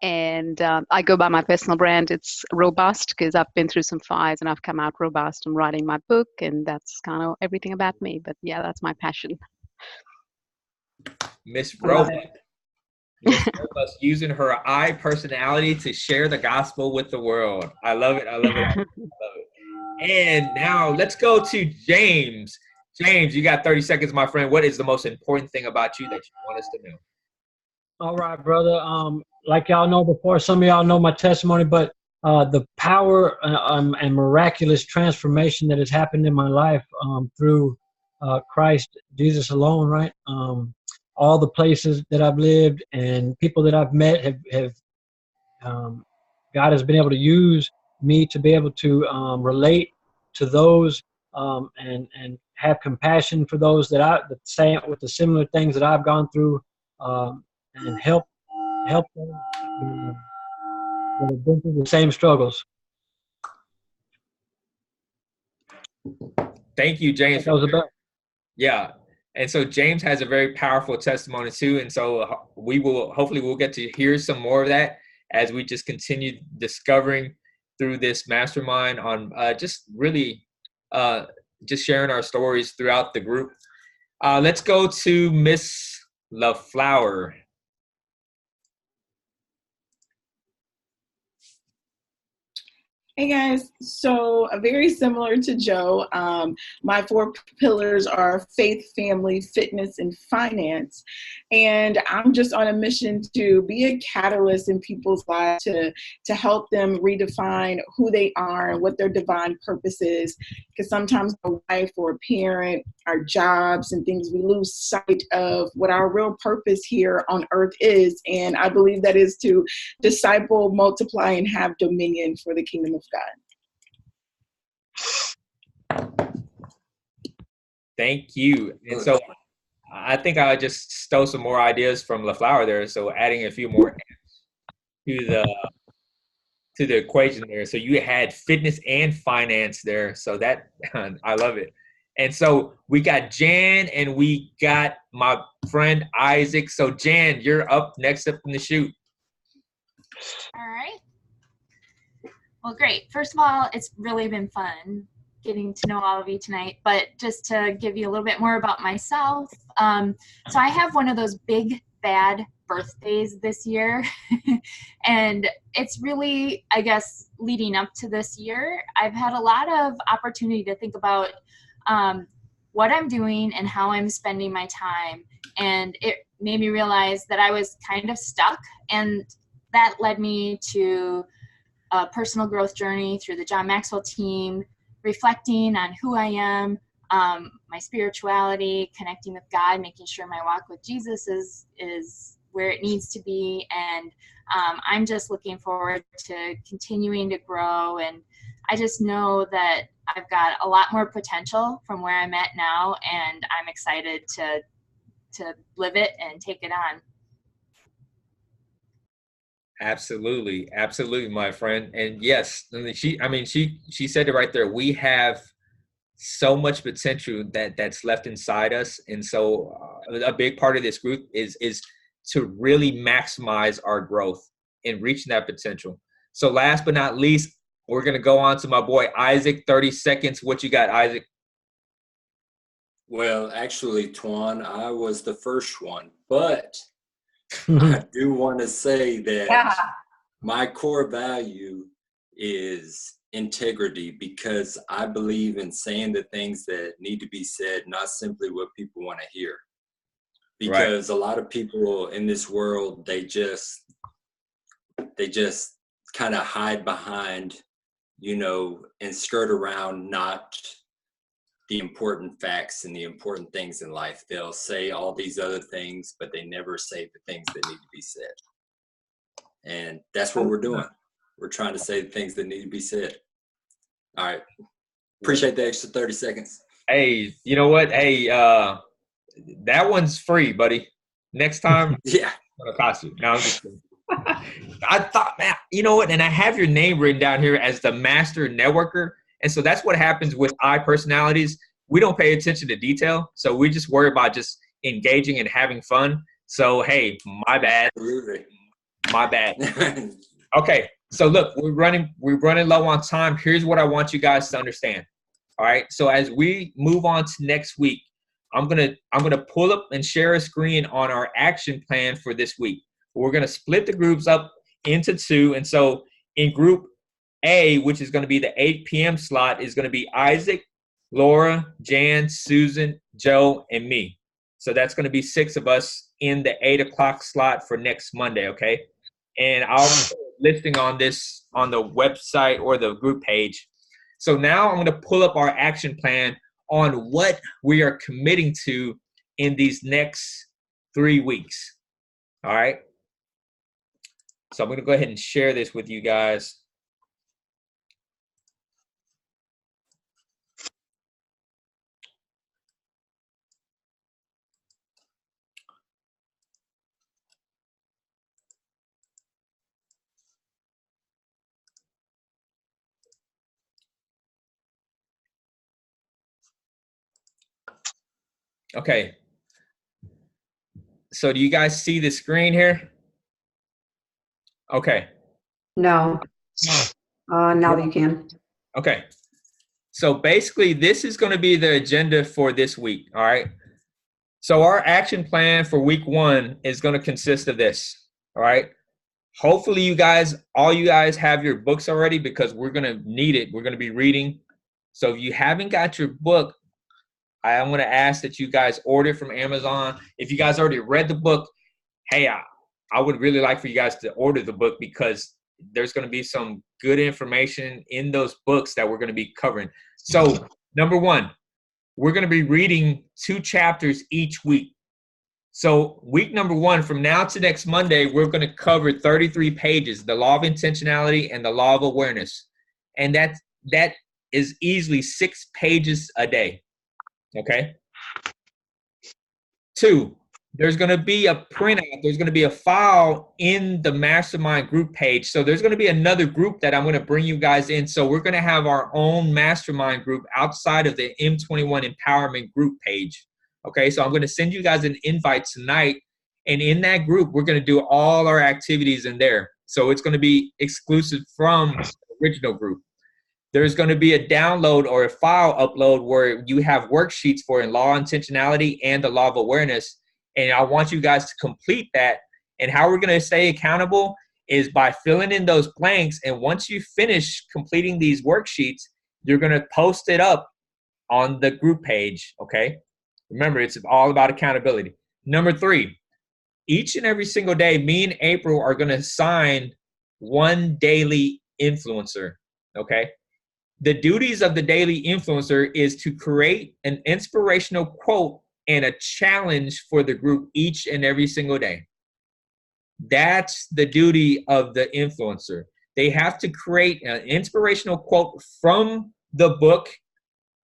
And I go by my personal brand. It's Robust, because I've been through some fires and I've come out robust. I'm writing my book, and that's kind of everything about me. But yeah, that's my passion. Miss Robust. Miss Robust using her I personality to share the gospel with the world. I love it. I love it. I love it. And now let's go to James. James, you got 30 seconds, my friend. What is the most important thing about you that you want us to know? All right, brother. Like y'all know before, some of y'all know my testimony, but the power and miraculous transformation that has happened in my life through Christ Jesus alone, right? All the places that I've lived and people that I've met have God has been able to use me to be able to relate to those and have compassion for those that say with the similar things that I've gone through and help them that have been through the same struggles. Thank you, James. That was about. Yeah. And so James has a very powerful testimony too. And so hopefully we'll get to hear some more of that as we just continue discovering through this mastermind on just really just sharing our stories throughout the group. Let's go to Miss LaFlower. Hey guys, so very similar to Joe, my 4 pillars are faith, family, fitness, and finance. And I'm just on a mission to be a catalyst in people's lives to help them redefine who they are and what their divine purpose is. Because sometimes a wife or a parent, our jobs and things, we lose sight of what our real purpose here on earth is. And I believe that is to disciple, multiply, and have dominion for the kingdom of God. Thank you. And so I think I just stole some more ideas from LaFlower there. So adding a few more to the equation there. So you had fitness and finance there. So that I love it. And so we got Jan and we got my friend Isaac. So Jan, you're up next up in the chute. All right. Well, great. First of all, it's really been fun getting to know all of you tonight, but just to give you a little bit more about myself. So I have one of those big, bad birthdays this year. And it's really, I guess, leading up to this year, I've had a lot of opportunity to think about what I'm doing and how I'm spending my time. And it made me realize that I was kind of stuck, and that led me to a personal growth journey through the John Maxwell team, reflecting on who I am, my spirituality, connecting with God, making sure my walk with Jesus is where it needs to be. And I'm just looking forward to continuing to grow. And I just know that I've got a lot more potential from where I'm at now, and I'm excited to live it and take it on. Absolutely, absolutely, my friend. And yes, she said it right there. We have so much potential that's left inside us, and so a big part of this group is to really maximize our growth and reaching that potential. So last but not least, we're gonna go on to my boy Isaac. 30 seconds. What you got, Isaac? Well, actually, Twan, I was the first one, but I do want to say that my core value is integrity, because I believe in saying the things that need to be said, not simply what people want to hear. Because a lot of people in this world, they just kind of hide behind, and skirt around not the important facts and the important things in life. They'll say all these other things, but they never say the things that need to be said. And that's what we're doing. We're trying to say the things that need to be said. All right. Appreciate the extra 30 seconds. Hey, you know what? Hey, that one's free, buddy. Next time, yeah, it'll cost you. No, I'm just kidding. I thought, man, you know what? And I have your name written down here as the master networker. And so that's what happens with I personalities. We don't pay attention to detail. So we just worry about just engaging and having fun. So, hey, my bad. Absolutely. My bad. Okay. So look, we're running low on time. Here's what I want you guys to understand. All right. So as we move on to next week, I'm gonna pull up and share a screen on our action plan for this week. We're gonna split the groups up into two. And so in group A, which is gonna be the 8 p.m. slot, is gonna be Isaac, Laura, Jan, Susan, Joe, and me. So that's gonna be 6 of us in the 8 o'clock slot for next Monday, okay? And I'll put a listing on this on the website or the group page. So now I'm gonna pull up our action plan on what we are committing to in these next 3 weeks, all right? So I'm gonna go ahead and share this with you guys. Okay. So do you guys see the screen here? Okay. No. Now you can. Okay. So basically, this is going to be the agenda for this week, all right? So our action plan for week 1 is going to consist of this, all right? Hopefully all you guys have your books already, because we're going to need it. We're going to be reading. So if you haven't got your book, I'm going to ask that you guys order it from Amazon. If you guys already read the book, hey, I would really like for you guys to order the book, because there's going to be some good information in those books that we're going to be covering. So number 1, we're going to be reading 2 chapters each week. So week number 1, from now to next Monday, we're going to cover 33 pages, the law of intentionality and the law of awareness. And that is easily 6 pages a day. Okay. 2, there's going to be a printout. There's going to be a file in the Mastermind group page. So there's going to be another group that I'm going to bring you guys in. So we're going to have our own Mastermind group outside of the M21 Empowerment group page. Okay. So I'm going to send you guys an invite tonight. And in that group, we're going to do all our activities in there. So it's going to be exclusive from the original group. There's going to be a download or a file upload where you have worksheets for in law intentionality and the law of awareness. And I want you guys to complete that. And how we're going to stay accountable is by filling in those blanks. And once you finish completing these worksheets, you're going to post it up on the group page. Okay. Remember, it's all about accountability. Number 3, each and every single day, me and April are going to assign one daily influencer. Okay. The duties of the daily influencer is to create an inspirational quote and a challenge for the group each and every single day. That's the duty of the influencer. They have to create an inspirational quote from the book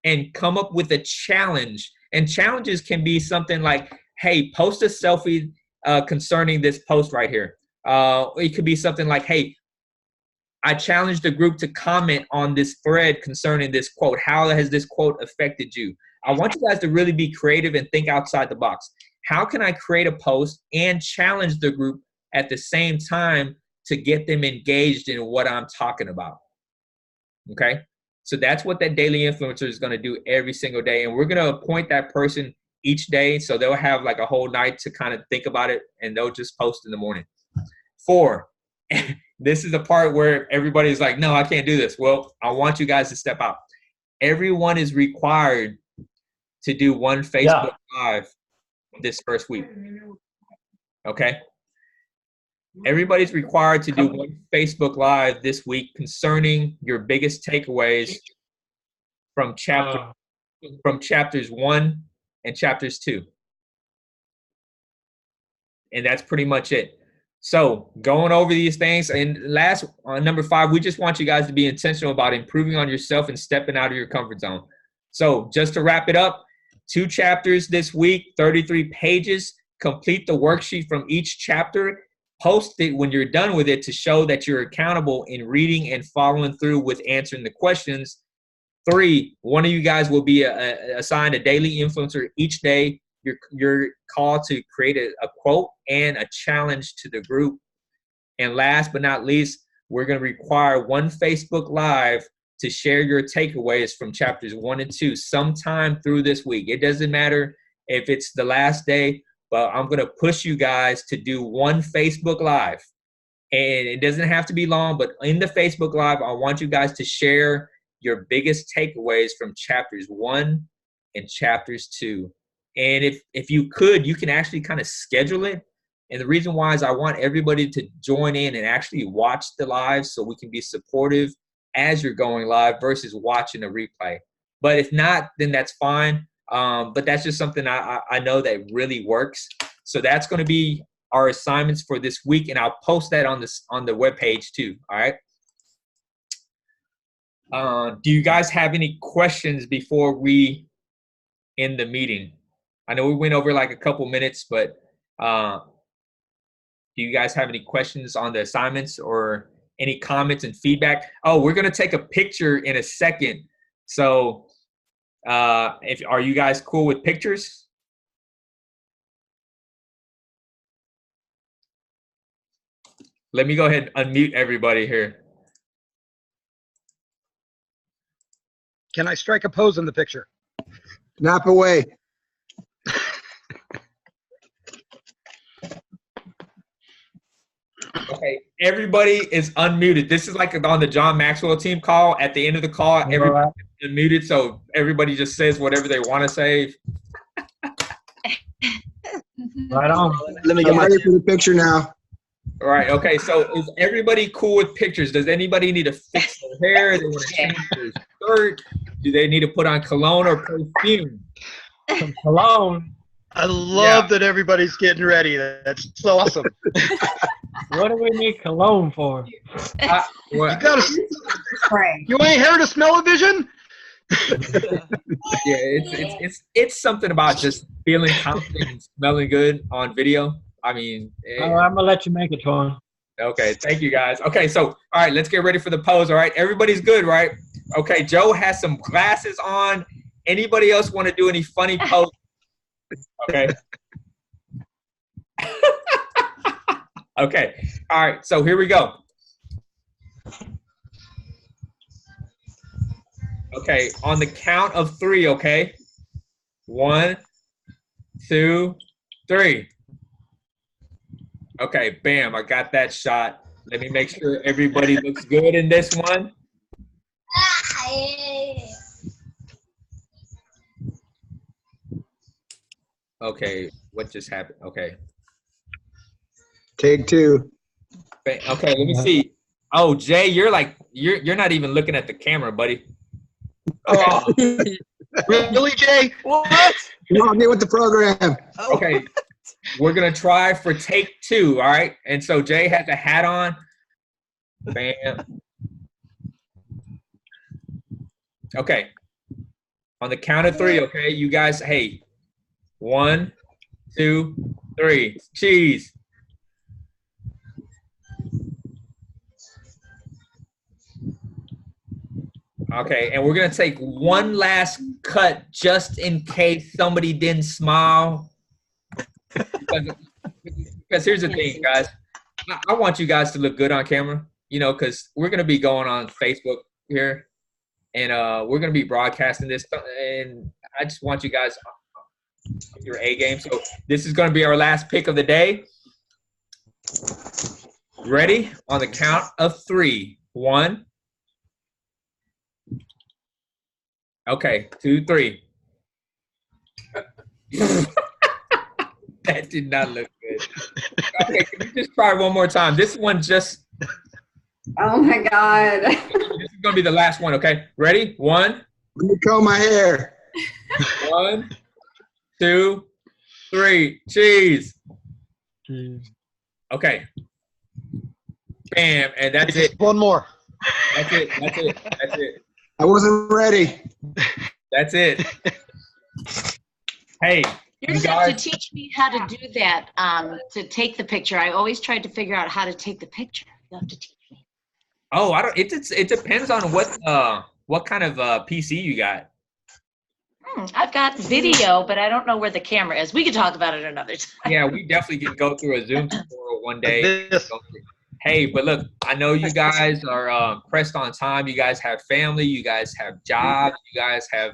and come up with a challenge. And challenges can be something like, hey, post a selfie concerning this post right here. It could be something like, hey, I challenge the group to comment on this thread concerning this quote. How has this quote affected you? I want you guys to really be creative and think outside the box. How can I create a post and challenge the group at the same time to get them engaged in what I'm talking about? Okay? So that's what that daily influencer is going to do every single day. And we're going to appoint that person each day. So they'll have like a whole night to kind of think about it, and they'll just post in the morning. 4, this is the part where everybody's like, no, I can't do this. Well, I want you guys to step out. Everyone is required to do one Facebook Live this first week. Okay? Everybody's required to do one Facebook Live this week concerning your biggest takeaways from chapters 1 and chapters 2. And that's pretty much it. So going over these things, and last, on number 5, we just want you guys to be intentional about improving on yourself and stepping out of your comfort zone. So just to wrap it up, 2 chapters this week, 33 pages. Complete the worksheet from each chapter. Post it when you're done with it to show that you're accountable in reading and following through with answering the questions. 3, one of you guys will be assigned a daily influencer each day. You're called to create a quote and a challenge to the group. And last but not least, we're going to require one Facebook Live to share your takeaways from chapters 1 and 2 sometime through this week. It doesn't matter if it's the last day, but I'm going to push you guys to do one Facebook Live. And it doesn't have to be long, but in the Facebook Live, I want you guys to share your biggest takeaways from chapters 1 and chapters 2. And if you could, you can actually kind of schedule it. And the reason why is I want everybody to join in and actually watch the live so we can be supportive as you're going live versus watching a replay. But if not, then that's fine. But that's just something I know that really works. So that's going to be our assignments for this week, and I'll post that on the webpage too. All right. Do you guys have any questions before we end the meeting? I know we went over like a couple minutes, but do you guys have any questions on the assignments or any comments and feedback? Oh, we're going to take a picture in a second. So are you guys cool with pictures? Let me go ahead and unmute everybody here. Can I strike a pose in the picture? Nap away. Okay, everybody is unmuted. This is like on the John Maxwell team call. At the end of the call, everybody is unmuted, so everybody just says whatever they want to say. Right on. Let me get ready for the picture now. All right. Okay. So is everybody cool with pictures? Does anybody need to fix their hair? They want to change their skirt? Do they need to put on cologne or perfume? Some cologne. I love that everybody's getting ready. That's so awesome. What do we need cologne for? You ain't heard of smell-o-vision? Yeah, it's something about just feeling confident and smelling good on video. I mean, I'm gonna let you make it, Twan. Okay, thank you guys. Okay, so all right, let's get ready for the pose. All right, everybody's good, right? Okay, Joe has some glasses on. Anybody else want to do any funny pose? Okay. Okay. All right. So here we go. Okay. On the count of 3. Okay. 1, 2, 3. Okay. Bam. I got that shot. Let me make sure everybody looks good in this one. Okay. What just happened? Okay. Take 2. Okay, let me see. Oh, Jay, you're not even looking at the camera, buddy. Oh, Really, Jay? What? Come on, get with the program. okay. We're going to try for take 2, all right? And so Jay has a hat on. Bam. Okay. On the count of 3, okay? You guys, hey. 1, 2, 3. Cheese. Okay, and we're going to take one last cut just in case somebody didn't smile. Because here's the thing, guys. I want you guys to look good on camera, because we're going to be going on Facebook here, and we're going to be broadcasting this, and I just want you guys your A game. So this is going to be our last pick of the day. Ready? On the count of 3. 1. Okay, 2, 3. That did not look good. Okay, can we just try one more time? This one just... Oh my God. This is going to be the last one, okay? Ready? 1. Let me comb my hair. 1, 2, 3. Cheese. Okay. Bam, and that's it. One more. That's it. That's it. That's it. I wasn't ready. That's it. Hey, You're going to have to teach me how to do that, to take the picture. I always tried to figure out how to take the picture. You have to teach me. Oh, I don't. It depends on what kind of PC you got. I've got video, but I don't know where the camera is. We could talk about it another time. Yeah, we definitely can go through a Zoom tutorial one day. Hey, but look, I know you guys are pressed on time. You guys have family. You guys have jobs. You guys have.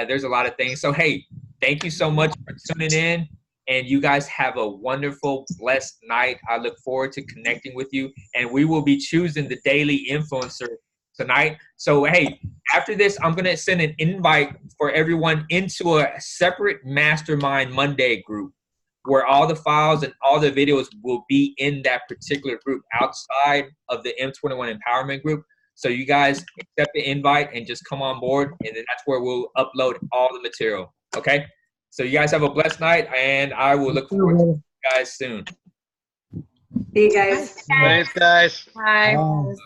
There's a lot of things. So hey, thank you so much for tuning in. And you guys have a wonderful, blessed night. I look forward to connecting with you. And we will be choosing the daily influencer tonight. So, hey, after this, I'm going to send an invite for everyone into a separate Mastermind Monday group where all the files and all the videos will be in that particular group outside of the M21 Empowerment group. So you guys accept the invite and just come on board. And then that's where we'll upload all the material. Okay? So you guys have a blessed night, and I will look forward to you guys soon. See you guys. Thanks, guys. Bye.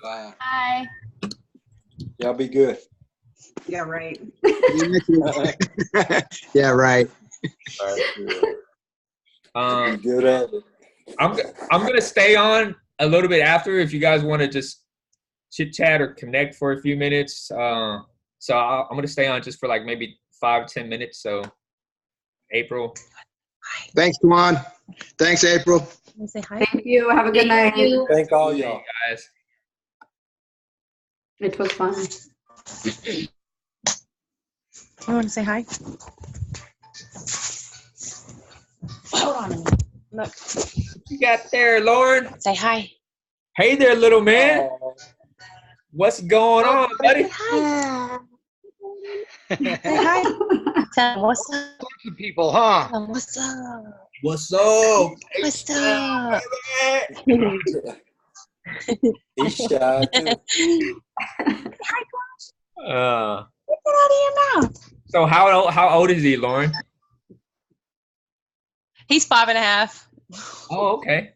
Bye. Bye. Y'all be good. Yeah, right. Yeah, right. Good at it. I'm gonna stay on a little bit after if you guys want to just chit chat or connect for a few minutes. So I'm gonna stay on just for like maybe 5-10 minutes. So April. Thanks, Juan. Thanks, April. Say hi. Thank you. Have a good night. Thank all y'all. Guys. It was fun. You want to say hi? Hold on a minute. Look. What you got there, Lauren? Say hi. Hey there, little man. What's going on, buddy? Hi. Say hi. Tell them what's up. Lots of people, huh? Tell them what's up. What's up? What's up? He's shy too. Get that out of your mouth. So how old is he, Lauren? He's 5.5. Oh, okay.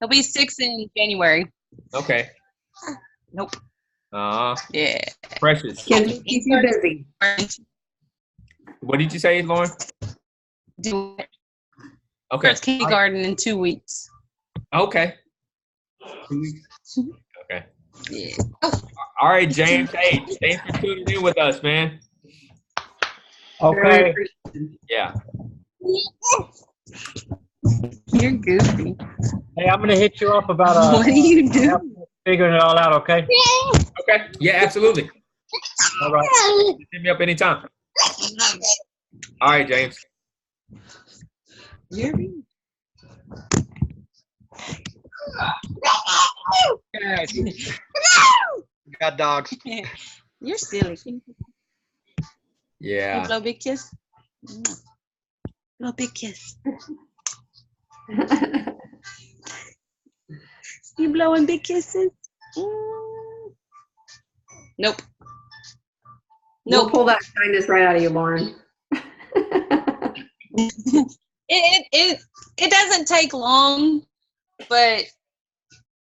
He'll be 6 in January. Okay. Nope. Yeah. Precious. Kids keep you busy. What did you say, Lauren? Okay. First kindergarten in 2 weeks. Okay. 2 weeks. Okay. Yeah. All right, James. Hey, thanks for tuning in with us, man. Okay. Yeah. You're goofy. Hey, I'm gonna hit you up about What are you doing? Figuring it all out. Okay. Okay. Yeah, absolutely. All right. Just hit me up anytime. All right, James. You're mean. Got dogs. You're silly. Yeah. You blow a big kiss? Blow a big kiss. You blowing big kisses? Nope. We'll pull that kindness right out of you, Lauren. It doesn't take long, but